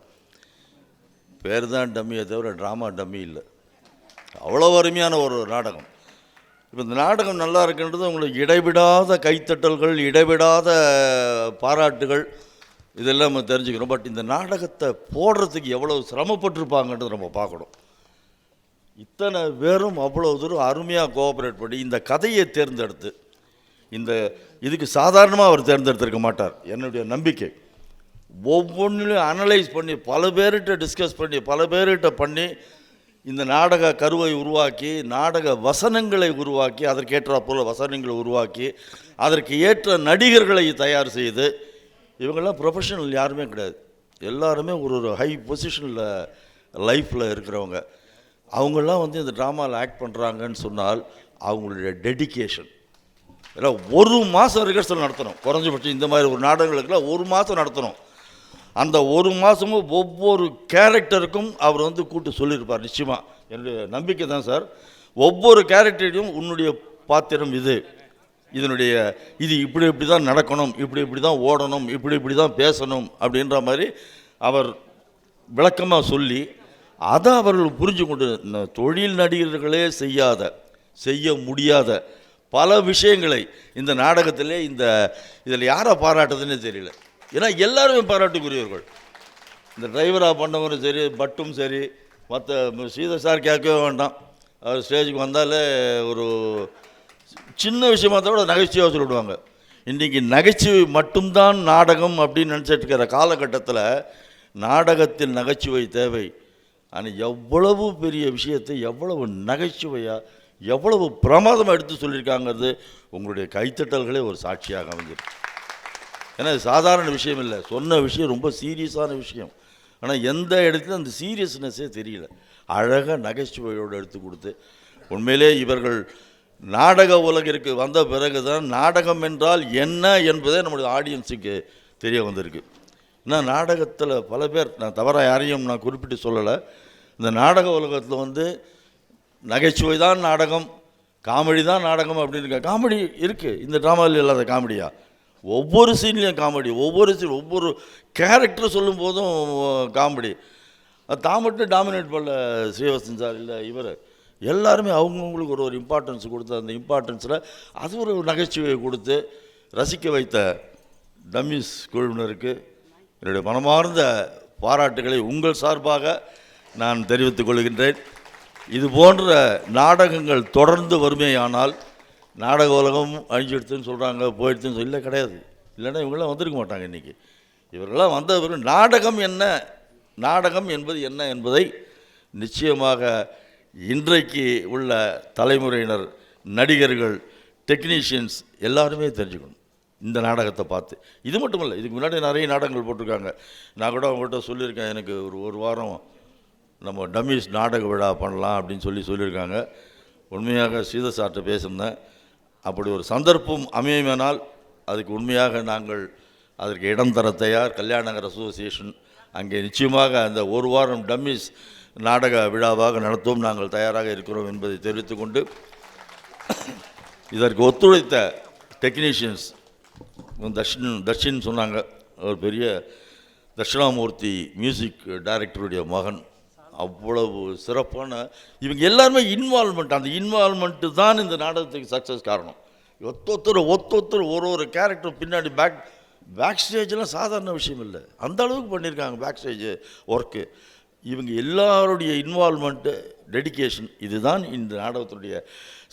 பேர் தான் டம்மியை தவிர ட்ராமா டம்மி இல்லை. அவ்வளோ அருமையான ஒரு நாடகம். இப்போ இந்த நாடகம் நல்லா இருக்குன்றது உங்களுக்கு இடைவிடாத கைத்தட்டல்கள், இடைவிடாத பாராட்டுகள், இதெல்லாம் நம்ம தெரிஞ்சுக்கிறோம். பட் இந்த நாடகத்தை போடுறதுக்கு எவ்வளோ சிரமப்பட்டிருப்பாங்கன்றது நம்ம பார்க்கணும். இத்தனை பேரும் அவ்வளோ தூரம் அருமையாக கோஆப்ரேட் பண்ணி இந்த கதையை தேர்ந்தெடுத்து, இதுக்கு சாதாரணமாக அவர் தேர்ந்தெடுத்திருக்க மாட்டார், என்னுடைய நம்பிக்கை. ஒவ்வொன்றிலையும் அனலைஸ் பண்ணி, பல பேர்கிட்ட டிஸ்கஸ் பண்ணி, பல பேர்கிட்ட பண்ணி இந்த நாடக கருவை உருவாக்கி, நாடக வசனங்களை உருவாக்கி, அதற்கேற்றாற்போல் வசனங்களை உருவாக்கி, அதற்கு ஏற்ற நடிகர்களை தயார் செய்து, இவங்கெல்லாம் ப்ரொஃபஷனல் யாருமே கிடையாது. எல்லாருமே ஒரு ஹை பொசிஷனில் லைஃப்பில் இருக்கிறவங்க. அவங்களாம் வந்து இந்த ட்ராமாவில் ஆக்ட் பண்ணுறாங்கன்னு சொன்னால் அவங்களுடைய டெடிக்கேஷன். ஏன்னா 1 மாதம் ரிஹர்சல் நடத்தணும் குறைஞ்சபட்சம். இந்த மாதிரி ஒரு நாடகங்களுக்கெல்லாம் 1 மாதம் நடத்தணும். அந்த 1 மாதமும் ஒவ்வொரு கேரக்டருக்கும் அவர் வந்து கூட்டு சொல்லியிருப்பார். நிச்சயமாக என்னுடைய நம்பிக்கை தான் சார். ஒவ்வொரு கேரக்டரையும் உன்னுடைய பாத்திரம் இது இப்படி தான் நடக்கணும், இப்படி தான் ஓடணும், இப்படி தான் பேசணும் அப்படின்ற மாதிரி அவர் விளக்கமாக சொல்லி, அதை அவர்கள் புரிஞ்சு கொண்டு தொழில் நடிகர்களே செய்ய முடியாத பல விஷயங்களை இந்த நாடகத்திலே இதில் யாரை பாராட்டுதுன்னே தெரியல. ஏன்னா எல்லாருமே பாராட்டுக்குரியவர்கள். இந்த டிரைவராக பண்ணவரும் சரி, பட்டும் சரி, மற்ற ஸ்ரீதர் சார் கேட்கவே வேண்டாம். அவர் ஸ்டேஜுக்கு வந்தாலே ஒரு சின்ன விஷயமாக கூட நகைச்சுவையாக சொல்லிவிடுவாங்க. இன்றைக்கி நகைச்சுவை மட்டும்தான் நாடகம் அப்படின்னு நினச்சிட்டு இருக்கிற காலகட்டத்தில் நாடகத்தில் நகைச்சுவை தேவை. ஆனால் எவ்வளவு பெரிய விஷயத்தை எவ்வளவு நகைச்சுவையாக, எவ்வளவு பிரமாதமாக எடுத்து சொல்லியிருக்காங்கிறது உங்களுடைய கைத்தட்டல்களே ஒரு சாட்சியாக அமைஞ்சிருக்கு. ஏன்னா இது சாதாரண விஷயம் இல்லை. சொன்ன விஷயம் ரொம்ப சீரியஸான விஷயம். ஆனால் எந்த இடத்துல அந்த சீரியஸ்னஸே தெரியல. அழகாக நகைச்சுவையோடு எடுத்து கொடுத்து, உண்மையிலே இவர்கள் நாடக உலகிற்கு வந்த பிறகு தான் நாடகம் என்றால் என்ன என்பதே நம்முடைய ஆடியன்ஸுக்கு தெரிய வந்திருக்கு. ஏன்னா நாடகத்தில் பல பேர், நான் தவறாக யாரையும் நான் குறிப்பிட்டு சொல்லலை, இந்த நாடக உலகத்தில் வந்து நகைச்சுவை தான் நாடகம், காமெடி தான் நாடகம் அப்படின்னு இருக்க. காமெடி இருக்குது, இந்த ட்ராமாவில் இல்லாத காமெடியா? ஒவ்வொரு சீன்லேயும் காமெடி, ஒவ்வொரு கேரக்டர் சொல்லும் போதும் காமெடி. தான் மட்டும் டாமினேட் பண்ணல ஸ்ரீவத்சன் சார், இல்லை இவர், எல்லாருமே அவங்கவுங்களுக்கு ஒரு இம்பார்ட்டன்ஸ் கொடுத்து, அந்த இம்பார்ட்டன்ஸில் அது ஒரு நகைச்சுவையை கொடுத்து ரசிக்க வைத்த டம்மிஸ் குழுவினருக்கு என்னுடைய மனமார்ந்த பாராட்டுகளை உங்கள் சார்பாக நான் தெரிவித்துக் கொள்கின்றேன். இது போன்ற நாடகங்கள் தொடர்ந்து வறுமையானால் நாடக உலகம் அழிஞ்சிடுத்துன்னு சொல்கிறாங்க, போயிடுத்துன்னு இல்லை, கிடையாது. இல்லைன்னா இவங்களாம் வந்திருக்க மாட்டாங்க இன்றைக்கி. இவர்களெல்லாம் வந்த பிறகு நாடகம் என்ன, நாடகம் என்பது என்ன என்பதை நிச்சயமாக இன்றைக்கு உள்ள தலைமுறையினர், நடிகர்கள், டெக்னீஷியன்ஸ் எல்லாருமே தெரிஞ்சுக்கணும் இந்த நாடகத்தை பார்த்து. இது மட்டும் இல்லை, இதுக்கு முன்னாடி நிறைய நாடகங்கள் போட்டிருக்காங்க. நான் கூட அவங்கள்ட்ட சொல்லியிருக்கேன், எனக்கு ஒரு வாரம் நம்ம டம்மிஸ் நாடக விழா பண்ணலாம் அப்படின்னு சொல்லியிருக்காங்க. உண்மையாக ஸ்ரீதர் சார்கிட்ட பேசியிருந்தேன். அப்படி ஒரு சந்தர்ப்பம் அமையுமானால் அதுக்கு உண்மையாக நாங்கள் அதற்கு இடம் தர தயார். கல்யாணநகர் அசோசியேஷன் அங்கே நிச்சயமாக அந்த ஒரு வாரம் டம்மிஸ் நாடக விழாவாக நடத்தவும் நாங்கள் தயாராக இருக்கிறோம் என்பதை தெரிவித்துக்கொண்டு, இதற்கு ஒத்துழைத்த டெக்னீஷியன்ஸ் தர்ஷின் சொன்னாங்க, ஒரு பெரிய தட்சிணாமூர்த்தி மியூசிக் டைரக்டருடைய மகன், அவ்வளவு சிறப்பான இவங்க எல்லாருமே இன்வால்மெண்ட். அந்த இன்வால்மெண்ட்டு தான் இந்த நாடகத்துக்கு சக்ஸஸ் காரணம். ஒத்தொத்தர் ஒரு கேரக்டர் பின்னாடி பேக் ஸ்டேஜெலாம் சாதாரண விஷயம் இல்லை, அந்த அளவுக்கு பண்ணியிருக்காங்க பேக் ஸ்டேஜ் ஒர்க்கு. இவங்க எல்லாருடைய இன்வால்மெண்ட்டு, டெடிக்கேஷன், இதுதான் இந்த நாடகத்தினுடைய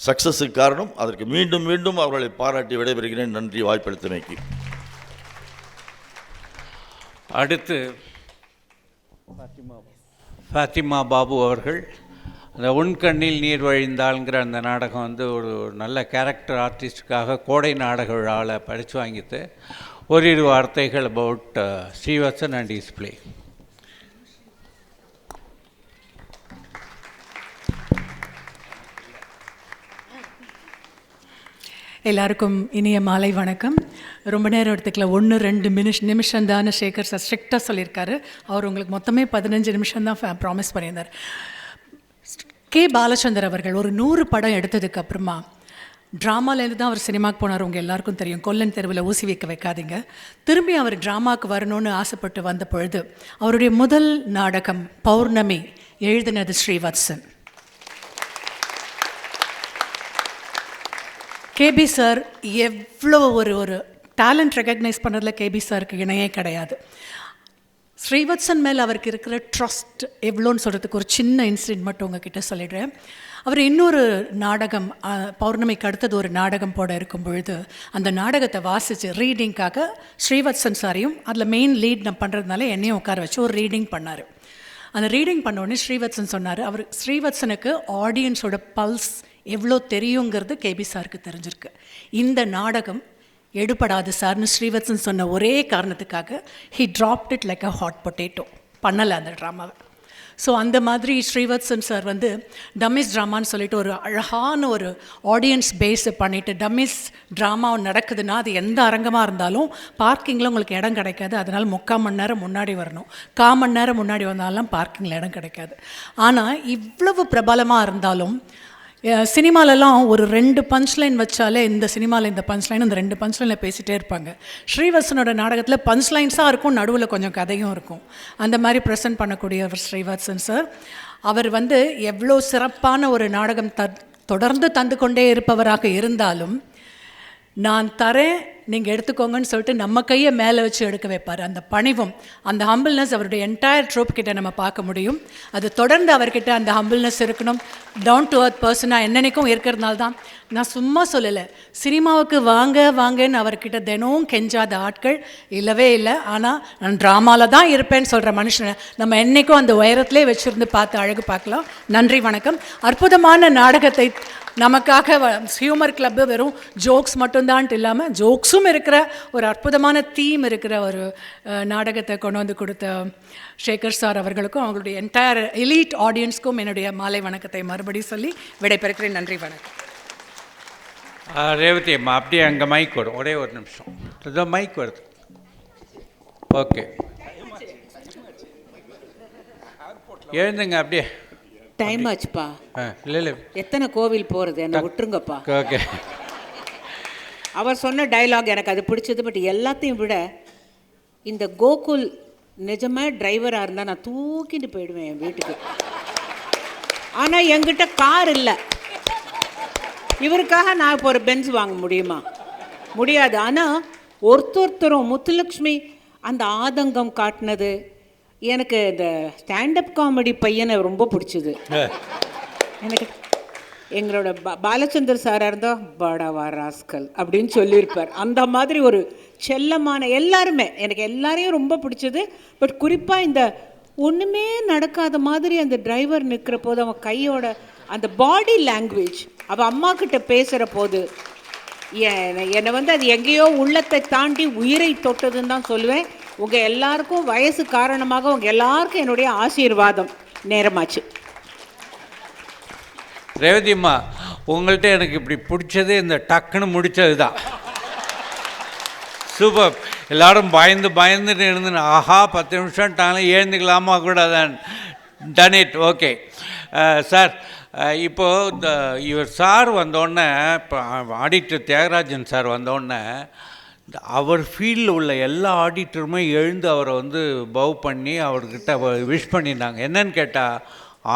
சக்ஸஸுக்கு காரணம். அதற்கு மீண்டும் மீண்டும் அவர்களை பாராட்டி விடைபெறுகிறேன். நன்றி வாய்ப்பளித்தமைக்கு. அடுத்து ஃபாத்திமா பாபு அவர்கள் அந்த உன் கண்ணில் நீர் வழிந்தாள்ங்கிற அந்த நாடகம் வந்து ஒரு நல்ல கேரக்டர் ஆர்டிஸ்டுக்காக கோடை நாடக விழாவில் பரிசு வாங்கிட்டு ஓரிரு வார்த்தைகள் about Srivatsan and his play. எல்லாருக்கும் இனிய மாலை வணக்கம். ரொம்ப நேரம் எடுத்துக்கல, 1-2 நிமிஷம் தானே சேகர் சார் ஸ்ட்ரிக்டாக சொல்லியிருக்காரு. அவர் உங்களுக்கு மொத்தமே 15 நிமிஷம் தான் ப்ராமிஸ் பண்ணியிருந்தார். கே பாலச்சந்தர் அவர்கள் ஒரு 100 படம் எடுத்ததுக்கு அப்புறமா ட்ராமாலேருந்து தான் அவர் சினிமாவுக்கு போனார். உங்கள் எல்லாருக்கும் தெரியும், கொல்லன் தெருவில் ஊசி வைக்க வைக்காதீங்க. திரும்பி அவர் ட்ராமாவுக்கு வரணும்னு ஆசைப்பட்டு வந்த பொழுது அவருடைய முதல் நாடகம் பௌர்ணமி எழுதினது ஸ்ரீவத்சன். கேபி சார் எவ்வளோ ஒரு டேலண்ட் ரெகக்னைஸ் பண்ணுறதுல கேபி சாருக்கு இணையே கிடையாது. ஸ்ரீவத்சன் மேல் அவருக்கு இருக்கிற ட்ரஸ்ட் எவ்வளோன்னு சொல்கிறதுக்கு ஒரு சின்ன இன்சிடென்ட் மட்டும் உங்ககிட்ட சொல்லிடுறேன். அவர் இன்னொரு நாடகம் பௌர்ணமிக்கு அடுத்தது ஒரு நாடகம் போட இருக்கும் பொழுது அந்த நாடகத்தை வாசித்து ரீடிங்காக ஸ்ரீவத்சன் சாரையும் அதில் மெயின் லீட் நான் பண்ணுறதுனால என்னையும் உட்கார வச்சு ஒரு ரீடிங் பண்ணார். அந்த ரீடிங் பண்ணோடனே ஸ்ரீவத்சன் சொன்னார், அவர் ஸ்ரீவத்சனுக்கு ஆடியன்ஸோட பல்ஸ் எவ்வளோ தெரியுங்கிறது கேபி சாருக்கு தெரிஞ்சிருக்கு. இந்த நாடகம் எடுபடாது சார்னு ஸ்ரீவத்சன் சொன்ன ஒரே காரணத்துக்காக he dropped it like a hot potato, பண்ணலை அந்த ட்ராமாவை. ஸோ அந்த மாதிரி ஸ்ரீவத்சன் சார் வந்து டம்மிஸ் ட்ராமான்னு சொல்லிட்டு ஒரு அழகான ஒரு ஆடியன்ஸ் பேஸை பண்ணிவிட்டு, டம்மிஸ் ட்ராமா நடக்குதுன்னா அது எந்த அரங்கமாக இருந்தாலும் பார்க்கிங்கில் உங்களுக்கு இடம் கிடைக்காது. அதனால் 3/4 மணி நேரம் முன்னாடி வரணும், 1/4 மணி நேரம் முன்னாடி வந்தாலும் பார்க்கிங்கில் இடம் கிடைக்காது. ஆனால் இவ்வளவு பிரபலமாக இருந்தாலும் சினிமாலெல்லாம் ஒரு 2 பஞ்ச்லைன் வச்சாலே இந்த சினிமாவில் இந்த பஞ்ச்லைன், இந்த 2 பஞ்ச்லைனில் பேசிகிட்டே இருப்பாங்க. ஸ்ரீவத்சனோட நாடகத்தில் பஞ்ச்லைன்ஸாக இருக்கும், நடுவில் கொஞ்சம் கதையும் இருக்கும். அந்த மாதிரி ப்ரெசென்ட் பண்ணக்கூடியவர் ஸ்ரீவத்சன் சார். அவர் வந்து எவ்வளோ சிறப்பான ஒரு நாடகம் தொடர்ந்து தந்து கொண்டே இருப்பவராக இருந்தாலும், நான் தரேன் நீங்கள் எடுத்துக்கோங்கன்னு சொல்லிட்டு நம்ம கையை மேலே வச்சு எடுக்க வைப்பார். அந்த பணிவும் அந்த ஹம்பிள்னஸ் அவருடைய என்டையர் ட்ரூப் கிட்ட நம்ம பார்க்க முடியும். அது தொடர்ந்து அவர்கிட்ட அந்த ஹம்பிள்னஸ் இருக்கணும். டவுன் டு அர்த் பர்சனாக என்னென்னைக்கும் இருக்கிறதுனால தான் நான் சும்மா சொல்லலை, சினிமாவுக்கு வாங்கன்னு அவர்கிட்ட தினமும் கெஞ்சாத ஆட்கள் இல்லவே இல்லை. ஆனால் நான் ட்ராமாவில் தான் இருப்பேன்னு சொல்கிற மனுஷனை நம்ம என்றைக்கும் அந்த உயரத்திலே வச்சுருந்து பார்த்து அழகு பார்க்கலாம். நன்றி, வணக்கம். அற்புதமான நாடகத்தை நமக்காக ஹியூமர் கிளப்பு வெறும் ஜோக்ஸ் மட்டும்தான்ட்டு இல்லாமல் ஜோக்ஸும் இருக்கிற ஒரு அற்புதமான தீம் இருக்கிற ஒரு நாடகத்தை கொண்டு வந்து கொடுத்த சேகர் சார் அவர்களுக்கும் அவங்களுடைய என்டையர் எலீட் ஆடியன்ஸ்க்கும் என்னுடைய மாலை வணக்கத்தை மறுபடியும் சொல்லி விடைபெறுகிறேன். நன்றி, வணக்கம். ரேவதி அம்மா அப்படியே அங்கே மைக் வரும், ஒரே ஒரு நிமிஷம். இதுதான் மைக் வருது. ஓகே, எழுந்துங்க அப்படியே. டைம் ஆச்சுப்பா. இல்லை எத்தனை கோவில் போகிறது, என்னை விட்டுருங்கப்பா. ஓகே. அவர் சொன்ன டைலாக் எனக்கு அது பிடிச்சது. பட் எல்லாத்தையும் விட இந்த கோகுல் நிஜமாக டிரைவராக இருந்தால் நான் தூக்கிட்டு போயிடுவேன் என் வீட்டுக்கு. ஆனால் என்கிட்ட கார் இல்லை. இவருக்காக நான் இப்போ ஒரு பென்ஸ் வாங்க முடியுமா? முடியாது. ஆனால் ஒருத்தரும் முத்துலக்ஷ்மி அந்த ஆதங்கம் காட்டினது எனக்கு இந்த ஸ்டாண்டப் காமெடி பையனை ரொம்ப பிடிச்சிது. எனக்கு எங்களோட பாலச்சந்தர் சாராக இருந்தால் படவா ராஸ்கல் அப்படின்னு சொல்லியிருப்பார். அந்த மாதிரி ஒரு செல்லமான எல்லாருமே எனக்கு எல்லாரையும் ரொம்ப பிடிச்சது. பட் குறிப்பாக இந்த ஒன்றுமே நடக்காத மாதிரி அந்த டிரைவர் நிற்கிற போது அவன் கையோட அந்த பாடி லாங்குவேஜ் அவள் அம்மா கிட்ட பேசுகிற போது என்னை வந்து அது எங்கேயோ உள்ளத்தை தாண்டி உயிரை தொட்டதுன்னு தான் சொல்லுவேன். உங்கள் எல்லாருக்கும் வயசு காரணமாக உங்கள் எல்லாருக்கும் என்னுடைய ஆசீர்வாதம். நேரமாச்சு. ரேவதிம்மா, உங்கள்கிட்ட எனக்கு இப்படி பிடிச்சது இந்த டக்குன்னு முடித்தது தான். சூப்பர். எல்லோரும் பயந்துட்டு இருந்து ஆஹா 10 நிமிஷம் டாலும் எழுந்துக்கலாமா கூட தான் டன் இட். ஓகே சார், இப்போது இந்த இவர் சார் வந்தோடனே, இப்போ ஆடிட்டர் தியாகராஜன் சார் வந்தோடனே அவர் ஃபீல்டில் உள்ள எல்லா ஆடிட்டருமே எழுந்து அவரை வந்து பவ் பண்ணி அவர்கிட்ட விஷ் பண்ணியிருந்தாங்க. என்னன்னு கேட்டால்,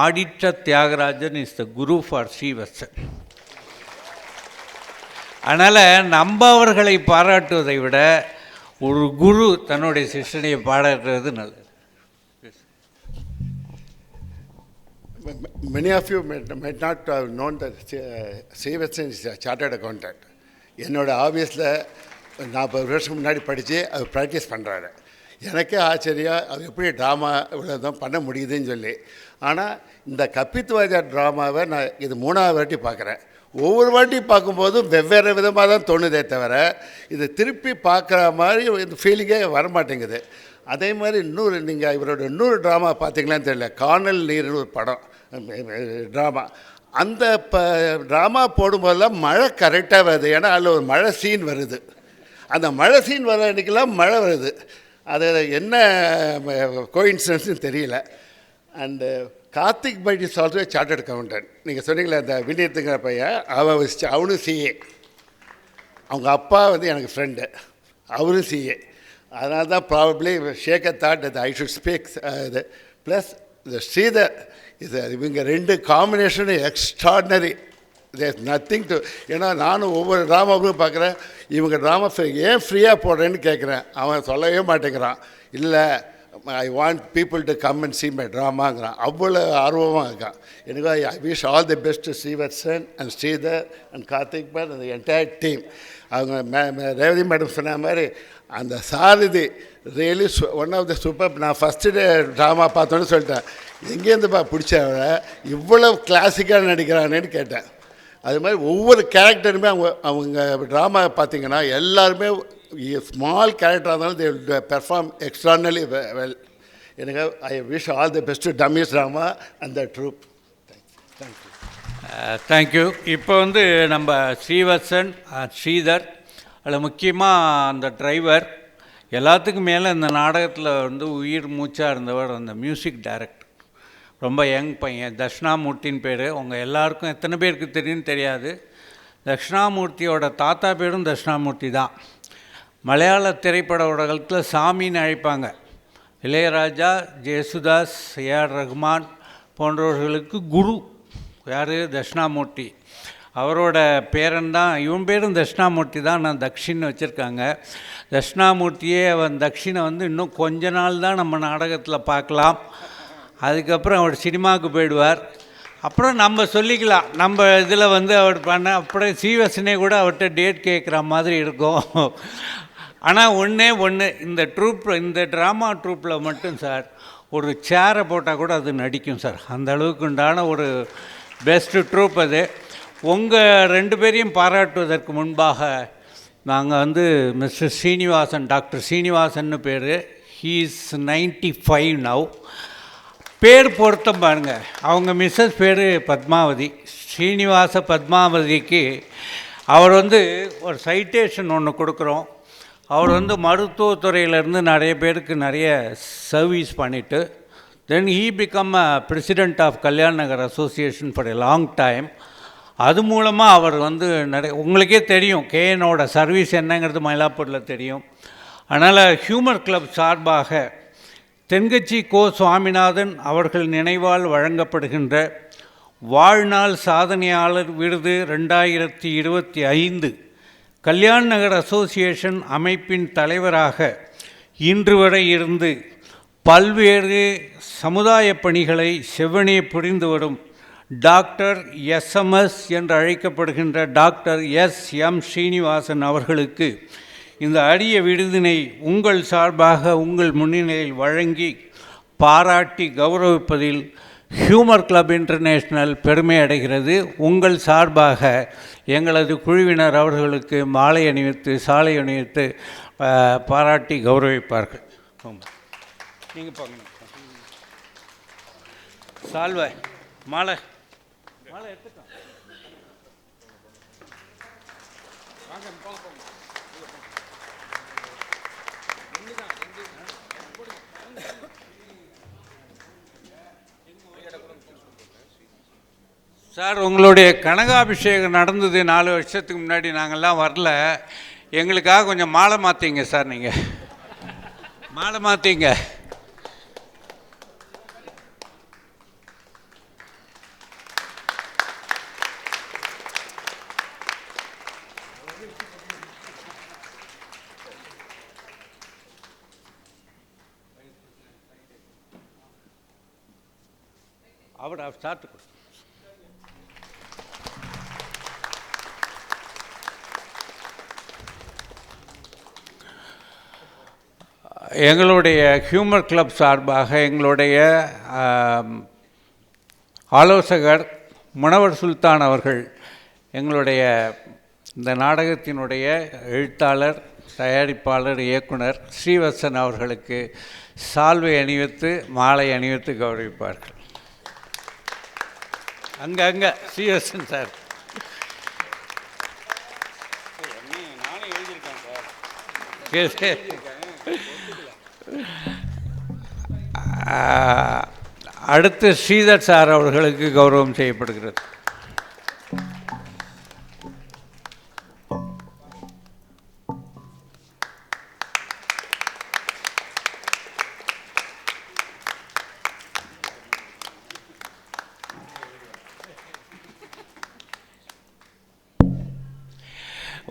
auditor Thiyagarajan is the guru for Srivatsan. அதனால் நம்ம அவர்களை பாராட்டுவதை விட ஒரு குரு தன்னுடைய சிஷ்யனை பாராட்டுறது நல்லது. Many of you might not have known that Srivatsan is a chartered accountant. என்னோட ஆஃபீஸில் 40 வருஷம் முன்னாடி படித்து அவர் ப்ராக்டிஸ் பண்ணுறாரு. எனக்கே ஆச்சரியம், அவர் எப்படி ட்ராமா இவ்வளோ தான் பண்ண முடியுதுன்னு சொல்லி. ஆனால் இந்த கப்பித்துவாஜார் ட்ராமாவை நான் இது 3வது வாட்டி பார்க்குறேன். ஒவ்வொரு வாட்டி பார்க்கும்போதும் வெவ்வேறு விதமாக தான் தோணுதே தவிர இது திருப்பி பார்க்குற மாதிரி இந்த ஃபீலிங்கே வரமாட்டேங்குது. அதே மாதிரி நீங்கள் இவரோட இன்னொரு ட்ராமா பார்த்தீங்களான்னு தெரியல, காணல் நீர்னு ஒரு படம் ட்ராமா. அந்த ட்ராமா போடும்போதெல்லாம் மழை கரெக்டாக வருது. ஏன்னா அதில் ஒரு மழை சீன் வருது. அந்த மழை சீன் வர அன்றைக்கெல்லாம் மழை வருது. அது என்ன கோயின்சிடன்ஸ்னு தெரியல. And Karthik byte is also chartered accountant. நீங்கள் சொன்னீங்களே அந்த வினீத்துங்கிற பையன், அவனும் சிஏ. அவங்க அப்பா வந்து எனக்கு ஃப்ரெண்டு, அவரும் சிஏ. அதனால தான் probably Sekar thought that I should speak இது. ப்ளஸ் இந்த ஸ்ரீதர் இது இவங்க 2 காம்பினேஷனும் எக்ஸ்ட்ராடினரி. There nothing to. ஏன்னா நானும் ஒவ்வொரு ட்ராமாவும் பார்க்குறேன். இவங்க ட்ராமா ஏன் ஃப்ரீயாக போடுறேன்னு கேட்குறேன். அவன் சொல்லவே மாட்டேங்கிறான். இல்லை, I want people to come and see my ட்ராமாங்கிறான். அவ்வளோ ஆர்வமாக இருக்கான். எனக்கு I wish all the best to Srivatsan and Sridhar and Karthik but அந்த என்டையர் டீம். அவங்க ரேவதி மேடம் சொன்ன மாதிரி அந்த Sarathi really one of the super. நான் ஃபஸ்ட்டு டே ட்ராமா பார்த்தோன்னு சொல்லிட்டேன், எங்கேருந்துப்பா பிடிச்சவங்க இவ்வளோ கிளாசிக்காக நடிக்கிறானேன்னு கேட்டேன். அது மாதிரி ஒவ்வொரு கேரக்டருமே அவங்க ட்ராமா பார்த்தீங்கன்னா எல்லாருமே ஸ்மால் கேரக்டராக இருந்தாலும் தே பெர்ஃபார்ம் எக்ஸ்ட்ரானலி வெல். எனக்கு I wish all the best to dummies drama and the troupe. Thank you. இப்போ வந்து நம்ம ஸ்ரீவத்சன், ஸ்ரீதர், அதில் முக்கியமாக அந்த டிரைவர், எல்லாத்துக்கும் மேலே இந்த நாடகத்தில் வந்து உயிர் மூச்சாக இருந்தவர் அந்த மியூசிக் டைரக்டர். ரொம்ப யங் பையன், தட்சிணாமூர்த்தின்னு பேர். உங்கள் எல்லாருக்கும் எத்தனை பேருக்கு தெரியும்னு தெரியாது. தட்சிணாமூர்த்தியோட தாத்தா பேரும் தட்சிணாமூர்த்தி தான். மலையாள திரைப்பட உலகத்தில் சாமின்னு அழைப்பாங்க. இளையராஜா, ஜேசுதாஸ், ஏஆர் ரஹ்மான் போன்றவர்களுக்கு குரு யார்? தட்சிணாமூர்த்தி. அவரோட பேரன் தான் இவன். பேரும் தட்சிணாமூர்த்தி தான். நான் தக்ஷின்னு வச்சுருக்காங்க. தட்சிணாமூர்த்தியே அவன் தக்ஷினை வந்து இன்னும் கொஞ்ச நாள் தான் நம்ம நாடகத்தில் பார்க்கலாம். அதுக்கப்புறம் அவர் சினிமாவுக்கு போயிடுவார். அப்புறம் நம்ம சொல்லிக்கலாம், நம்ம இதில் வந்து அவர் பண்ண அப்படியே ஸ்ரீவத்சனே கூட அவர்கிட்ட டேட் கேட்குற மாதிரி இருக்கும். ஆனால் ஒன்று இந்த இந்த ட்ராமா ட்ரூப்பில் மட்டும் சார் ஒரு சேரை போட்டால் கூட அது நடிக்கும் சார். அந்த அளவுக்கு உண்டான ஒரு பெஸ்ட்டு ட்ரூப் அது. உங்கள் 2 பேரையும் பாராட்டுவதற்கு முன்பாக நாங்கள் வந்து மிஸ்டர் ஸ்ரீனிவாசன், டாக்டர் ஸ்ரீனிவாசன்னு பேர். He is 95 now. பேர் பொருத்தம் பாருங்கள். அவங்க மிஸ்ஸஸ் பேர் பத்மாவதி. ஸ்ரீனிவாச பத்மாவதிக்கு அவர் வந்து ஒரு சைட்டேஷன் ஒன்று கொடுக்குறோம். அவர் வந்து மருத்துவத்துறையிலேருந்து நிறைய பேருக்கு நிறைய சர்வீஸ் பண்ணிவிட்டு then he become a president of Kalyan Nagar association for a long time. அது மூலமாக அவர் வந்து உங்களுக்கே தெரியும் கேஎனோட சர்வீஸ் என்னங்கிறது மயிலாப்பூரில் தெரியும். அதனால் ஹியூமர் கிளப் சார்பாக தென்கட்சி கோ சுவாமிநாதன் அவர்கள் நினைவால் வழங்கப்படுகின்ற வாழ்நாள் சாதனையாளர் விருது 2025 கல்யாண் நகர் அசோசியேஷன் அமைப்பின் தலைவராக இன்று வரை இருந்து பல்வேறு சமுதாய பணிகளை செவ்வனே புரிந்து வரும் டாக்டர் எஸ்எம்எஸ் என்று அழைக்கப்படுகின்ற டாக்டர் எஸ்.எம். ஸ்ரீனிவாசன் அவர்களுக்கு இந்த அரிய விருதினை உங்கள் சார்பாக உங்கள் முன்னிலையில் வழங்கி பாராட்டி கௌரவிப்பதில் ஹியூமர் கிளப் இன்டர்நேஷ்னல் பெருமை அடைகிறது. உங்கள் சார்பாக எங்களது குழுவினர் அவர்களுக்கு மாலை அணிவித்து சாலை அணிவித்து பாராட்டி கௌரவிப்பார்கள். நீங்கள் பாருங்க. சால்வை மாலை மாலை எடுத்துட்டோம். சார், உங்களுடைய கனகாபிஷேகம் நடந்தது 4 வருஷத்துக்கு முன்னாடி. நாங்கள்லாம் வரல. எங்களுக்காக கொஞ்சம் மாலை மாற்றிங்க சார். நீங்கள் மாலை மாற்றிங்க. அவட ஸ்டார்ட் கொடு. எங்களுடைய ஹியூமர் கிளப் சார்பாக எங்களுடைய ஆலோசகர் முனவர் சுல்தான் அவர்கள் எங்களுடைய இந்த நாடகத்தினுடைய எழுத்தாளர், தயாரிப்பாளர், இயக்குனர் ஸ்ரீவத்சன் அவர்களுக்கு சால்வை அணிவித்து மாலை அணிவித்து கௌரவிப்பார்கள். அங்கே ஸ்ரீவத்சன் சார். நானே எழுதியிருக்கேன் சார். அடுத்து ஸ்ரீதர் சார் அவர்களுக்கு கௌரவம் செய்யப்படுகிறது.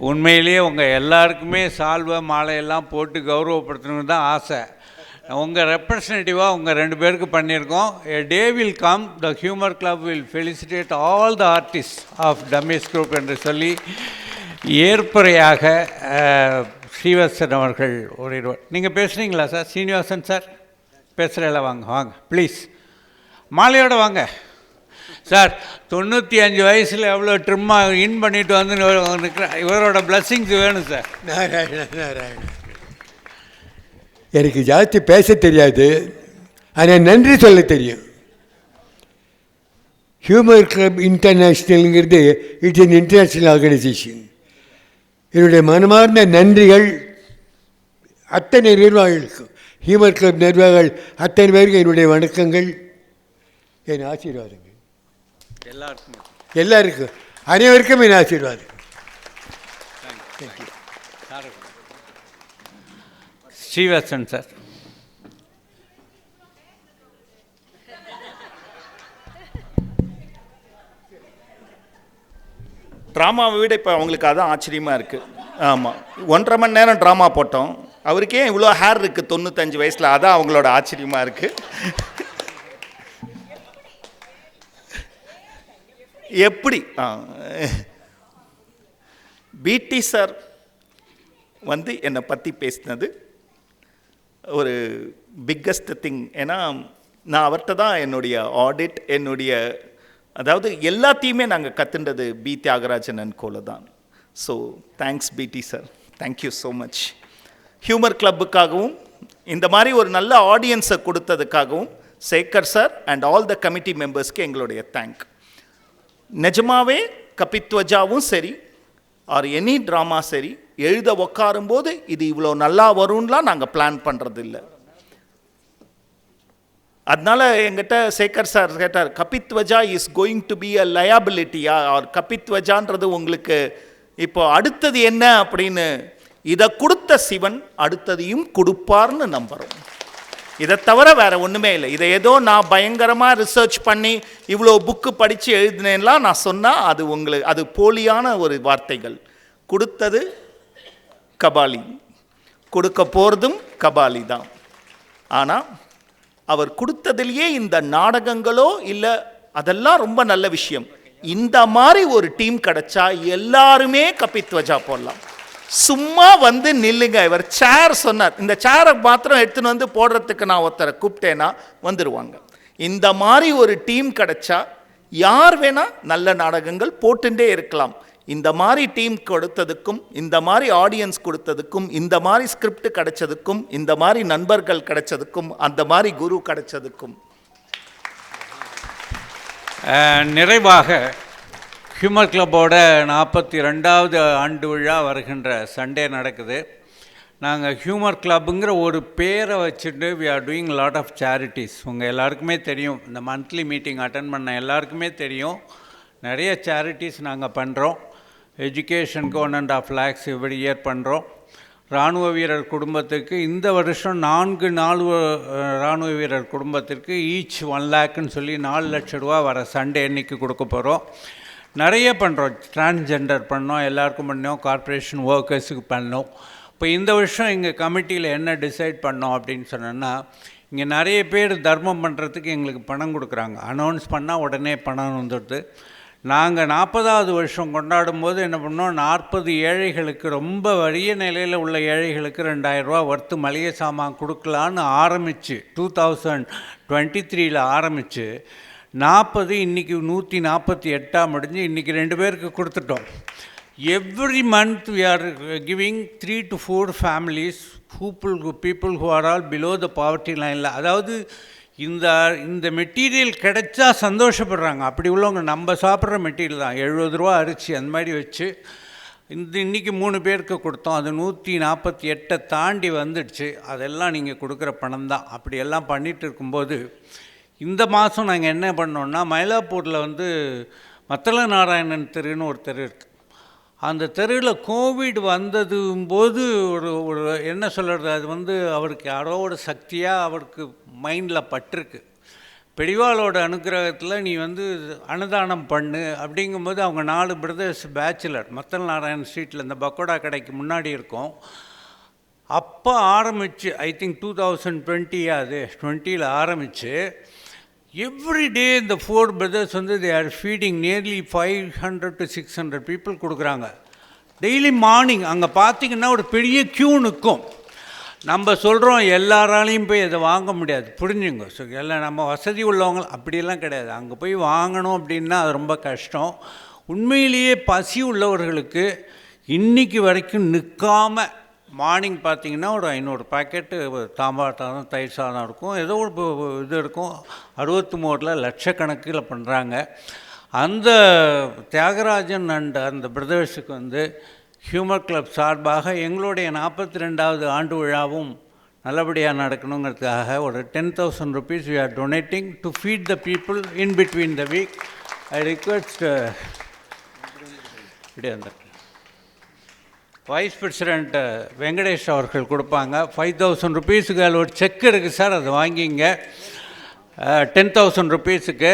உண்மையிலேயே உங்கள் எல்லாருக்குமே சால்வை மாலையெல்லாம் போட்டு கௌரவப்படுத்தணுன்னு தான் ஆசை. உங்கள் ரெப்ரசன்டேட்டிவாக உங்கள் 2 பேருக்கு பண்ணியிருக்கோம். A day will come, the Humor Club will felicitate all the artists of dummies group என்று சொல்லி ஏற்புரையாக ஸ்ரீவத்சன் அவர்கள் ஒரு நீங்கள் பேசுகிறீங்களா சார்? ஸ்ரீனிவாசன் சார் பேசுகிறேல, வாங்க வாங்க ப்ளீஸ். மாலையோடு வாங்க சார். 95 வயசில் எவ்வளோ ட்ரிம்மாக இன் பண்ணிட்டு வந்து இவரோட பிளஸ்ஸிங்ஸ் வேணும் சார். எனக்கு ஜாஸ்தி பேச தெரியாது, ஆனால் நன்றி சொல்ல தெரியும். ஹியூமர் கிளப் இன்டர்நேஷ்னலுங்கிறது இட்ஸ் அன் இன்டர்நேஷ்னல் ஆர்கனைசேஷன். என்னுடைய மனமார்ந்த நன்றிகள் அத்தனை நிர்வாகிகளுக்கும், ஹியூமர் கிளப் நிர்வாகிகள் அத்தனை பேருக்கு என்னுடைய வணக்கங்கள், என் ஆசீர்வாதங்கள். எல்லாருக்கும் அனைவருக்கும் என் ஆசீர்வாதம். ஸ்ரீவத்சன் சார். ட்ராமாவை விட இப்போ அவங்களுக்கு அதான் ஆச்சரியமாக இருக்குது. ஆமாம், 1.5 மணி நேரம் ட்ராமா போட்டோம். அவருக்கே இவ்வளோ ஹேர் இருக்குது 95 வயசில், அதான் அவங்களோட ஆச்சரியமாக இருக்குது. எப்படி பிடி சார் வந்து என்னை பற்றி பேசினது ஒரு பிக்கஸ்ட் திங். ஏன்னா நான் அவர்கிட்ட தான் என்னுடைய ஆடிட், என்னுடைய அதாவது எல்லாத்தையுமே நாங்கள் கற்றுண்டது பி தியாகராஜன் அண்ட் கோல தான். ஸோ தேங்க்ஸ் பிடி sir, thank you so much. Humour கிளப்புக்காகவும் இந்த மாதிரி ஒரு நல்ல ஆடியன்ஸை கொடுத்ததுக்காகவும் Sekar sir and all the committee மெம்பர்ஸ்க்கு எங்களுடைய தேங்க். நிஜமாவே கபித்வஜாவும் சரி ஆர் எனி ட்ராமா சரி, எழுத உக்காரும்போது இது இவ்வளோ நல்லா வரும்லாம் நாங்கள் பிளான் பண்ணுறது இல்லை. அதனால எங்கிட்ட சேகர் சார் கேட்டார், Kapidhwaja is going to be a லயபிலிட்டியா, ஆர் கபித்வஜான்றது உங்களுக்கு இப்போ அடுத்தது என்ன அப்படின்னு. இதை கொடுத்த சிவன் அடுத்ததையும் கொடுப்பார்னு நம்புகிறோம். இதை தவிர வேறு ஒன்றுமே இல்லை. இதை ஏதோ நான் பயங்கரமாக ரிசர்ச் பண்ணி இவ்வளோ புக்கு படித்து எழுதினேன்லாம் நான் சொன்னால் அது உங்களுக்கு அது போலியான ஒரு வார்த்தைகள். கொடுத்தது கபாலி, கொடுக்க போகிறதும் கபாலி தான். ஆனால் அவர் கொடுத்ததிலேயே இந்த நாடகங்களோ இல்லை அதெல்லாம் ரொம்ப நல்ல விஷயம். இந்த மாதிரி ஒரு டீம் கிடைச்சா எல்லாருமே கபித்வஜா போடலாம். சும்மா வந்து நில்லுங்க. இவர் சேர் சொன்னார், இந்த சேரை மாத்திரம் எடுத்துன்னு வந்து போடுறதுக்கு நான் ஒருத்தரை கூப்பிட்டேன்னா வந்துடுவாங்க. இந்த மாதிரி ஒரு டீம் கிடைச்சா யார் வேணா நல்ல நாடகங்கள் போட்டுட்டே இருக்கலாம். இந்த மாதிரி டீம் கொடுத்ததுக்கும், இந்த மாதிரி ஆடியன்ஸ் கொடுத்ததுக்கும், இந்த மாதிரி ஸ்கிரிப்ட் கிடைச்சதுக்கும், இந்த மாதிரி நண்பர்கள் கிடைச்சதுக்கும், அந்த மாதிரி குரு கிடைச்சதுக்கும். நிறைவாக ஹியூமர் கிளப்போட 42வது ஆண்டு விழா வருகின்ற சண்டே நடக்குது. நாங்கள் ஹியூமர் கிளப்புங்கிற ஒரு பேரை வச்சுட்டு we are doing lot of charities. உங்கள் எல்லாருக்குமே தெரியும், இந்த மந்த்லி மீட்டிங் அட்டன் பண்ண எல்லாருக்குமே தெரியும், நிறைய சேரிட்டிஸ் நாங்கள் பண்ணுறோம். எஜுகேஷனுக்கு 1.5 lakhs எவ்ரி இயர் பண்ணுறோம். இராணுவ வீரர் குடும்பத்துக்கு இந்த வருஷம் 4 இராணுவ வீரர் குடும்பத்திற்கு ஈச் 1 lakhன்னு சொல்லி 4 லட்ச ரூபா வர சண்டே அன்னைக்கு கொடுக்க போகிறோம். நிறைய பண்ணுறோம். டிரான்ஸ்ஜெண்டர் பண்ணோம், எல்லாருக்கும் பண்ணோம், கார்ப்பரேஷன் ஒர்க்கர்ஸுக்கு பண்ணோம். இப்போ இந்த வருஷம் எங்கள் கமிட்டியில் என்ன டிசைட் பண்ணோம் அப்படின்னு சொன்னோன்னா, இங்கே நிறைய பேர் தர்மம் பண்ணுறதுக்கு எங்களுக்கு பணம் கொடுக்குறாங்க. அனௌன்ஸ் பண்ணால் உடனே பணம் வந்துடுது. நாங்கள் 40வது வருஷம் கொண்டாடும் போது என்ன பண்ணோம், 40 ஏழைகளுக்கு, ரொம்ப வறிய நிலையில் உள்ள ஏழைகளுக்கு 2000 ரூபா வர்த்து மளிகை சாமான் கொடுக்கலான்னு ஆரம்பித்து 2023 ஆரம்பித்து 40 இன்றைக்கி 148 முடிஞ்சு இன்றைக்கி 2 பேருக்கு கொடுத்துட்டோம். Every month we are giving 3 to 4 families, people who are all below the poverty line. அதாவது இந்த மெட்டீரியல் கிடைச்சா சந்தோஷப்படுறாங்க. அப்படி உள்ளவங்க நம்ம சாப்பிட்ற மெட்டீரியல் தான் 70 ரூபா அரிசி அந்த மாதிரி வச்சு இன்றைக்கி 3 பேருக்கு கொடுத்தோம். அது 148 தாண்டி வந்துடுச்சு. அதெல்லாம் நீங்கள் கொடுக்குற பணம் தான். அப்படியெல்லாம் பண்ணிகிட்டு இருக்கும்போது இந்த மாதம் நாங்கள் என்ன பண்ணோன்னா, மயிலாப்பூரில் மத்தள நாராயணன் தெருன்னு ஒரு தெரு இருக்குது. அந்த தெருவில் கோவிட் வந்ததும் போது ஒரு என்ன சொல்கிறது, அது அவருக்கு யாரோட சக்தியாக அவருக்கு மைண்டில் பட்டிருக்கு. பெரியவாளோட அனுகிரகத்தில் நீ அன்னதானம் பண்ணு அப்படிங்கும்போது அவங்க 4 பிரதர்ஸ் பேச்சுலர் மத்தள நாராயணன் ஸ்ட்ரீட்டில் இந்த பக்கோடா கடைக்கு முன்னாடி இருக்கும். அப்போ ஆரம்பித்து ஐ திங்க் 2020 அது 20 ஆரம்பித்து எவ்ரி டே இந்த 4 brothers they are feeding nearly 500 to 600 people கொடுக்குறாங்க. டெய்லி மார்னிங் அங்கே பார்த்திங்கன்னா ஒரு பெரிய க்யூ நிற்கும். நம்ம சொல்கிறோம் எல்லாராலையும் போய் அதை வாங்க முடியாது, புரிஞ்சுங்க. ஸோ எல்லாம் நம்ம வசதி உள்ளவங்க அப்படியெல்லாம் கிடையாது. அங்கே போய் வாங்கணும் அப்படின்னா அது ரொம்ப கஷ்டம். உண்மையிலேயே பசி உள்ளவர்களுக்கு இன்றைக்கி வரைக்கும் நிற்காமல் மார்னிங் பார்த்திங்கன்னா ஒரு 500 பாக்கெட்டு சாம்பார் சாதம், தயிர் சாதம் இருக்கும், ஏதோ ஒரு இது இருக்கும். 63 லட்சக்கணக்கில் பண்ணுறாங்க. அந்த தியாகராஜன் அண்ட் அந்த பிரதர்ஸுக்கு ஹியூமர் கிளப் சார்பாக எங்களுடைய 42வது ஆண்டு விழாவும் நல்லபடியாக நடக்கணுங்கிறதுக்காக ஒரு 10,000 rupees we are donating to feed the people in between the week. I request wise president Venkatesh அவர்கள் கொடுப்பாங்க. 5,000 rupeesக்கு அதில் ஒரு செக் இருக்குது சார், அதை வாங்கிங்க. 10,000 rupeesக்கு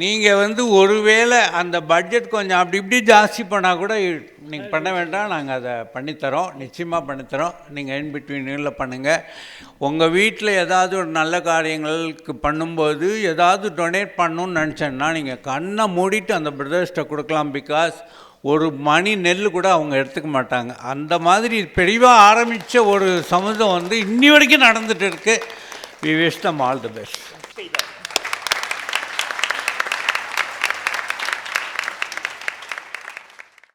நீங்கள் ஒருவேளை அந்த பட்ஜெட் கொஞ்சம் அப்படி இப்படி ஜாஸ்தி பண்ணால் கூட நீங்கள் பண்ண வேண்டாம், நாங்கள் அதை பண்ணித்தரோம், நிச்சயமாக பண்ணித்தரோம். நீங்கள் இன் பிட்வீனில் பண்ணுங்கள். உங்கள் வீட்டில் ஏதாவது ஒரு நல்ல காரியங்களுக்கு பண்ணும்போது ஏதாவது டொனேட் பண்ணணுன்னு நினச்சேன்னா நீங்கள் கண்ணை மூடிட்டு அந்த பிரதர்ஸ்ட்டை கொடுக்கலாம். பிகாஸ் ஒரு மணி நெல் கூட அவங்க எடுத்துக்க மாட்டாங்க. அந்த மாதிரி பெரிவாக ஆரம்பித்த ஒரு சமூகம் இன்னி வரைக்கும் நடந்துகிட்டு இருக்குது. We wish them all the best.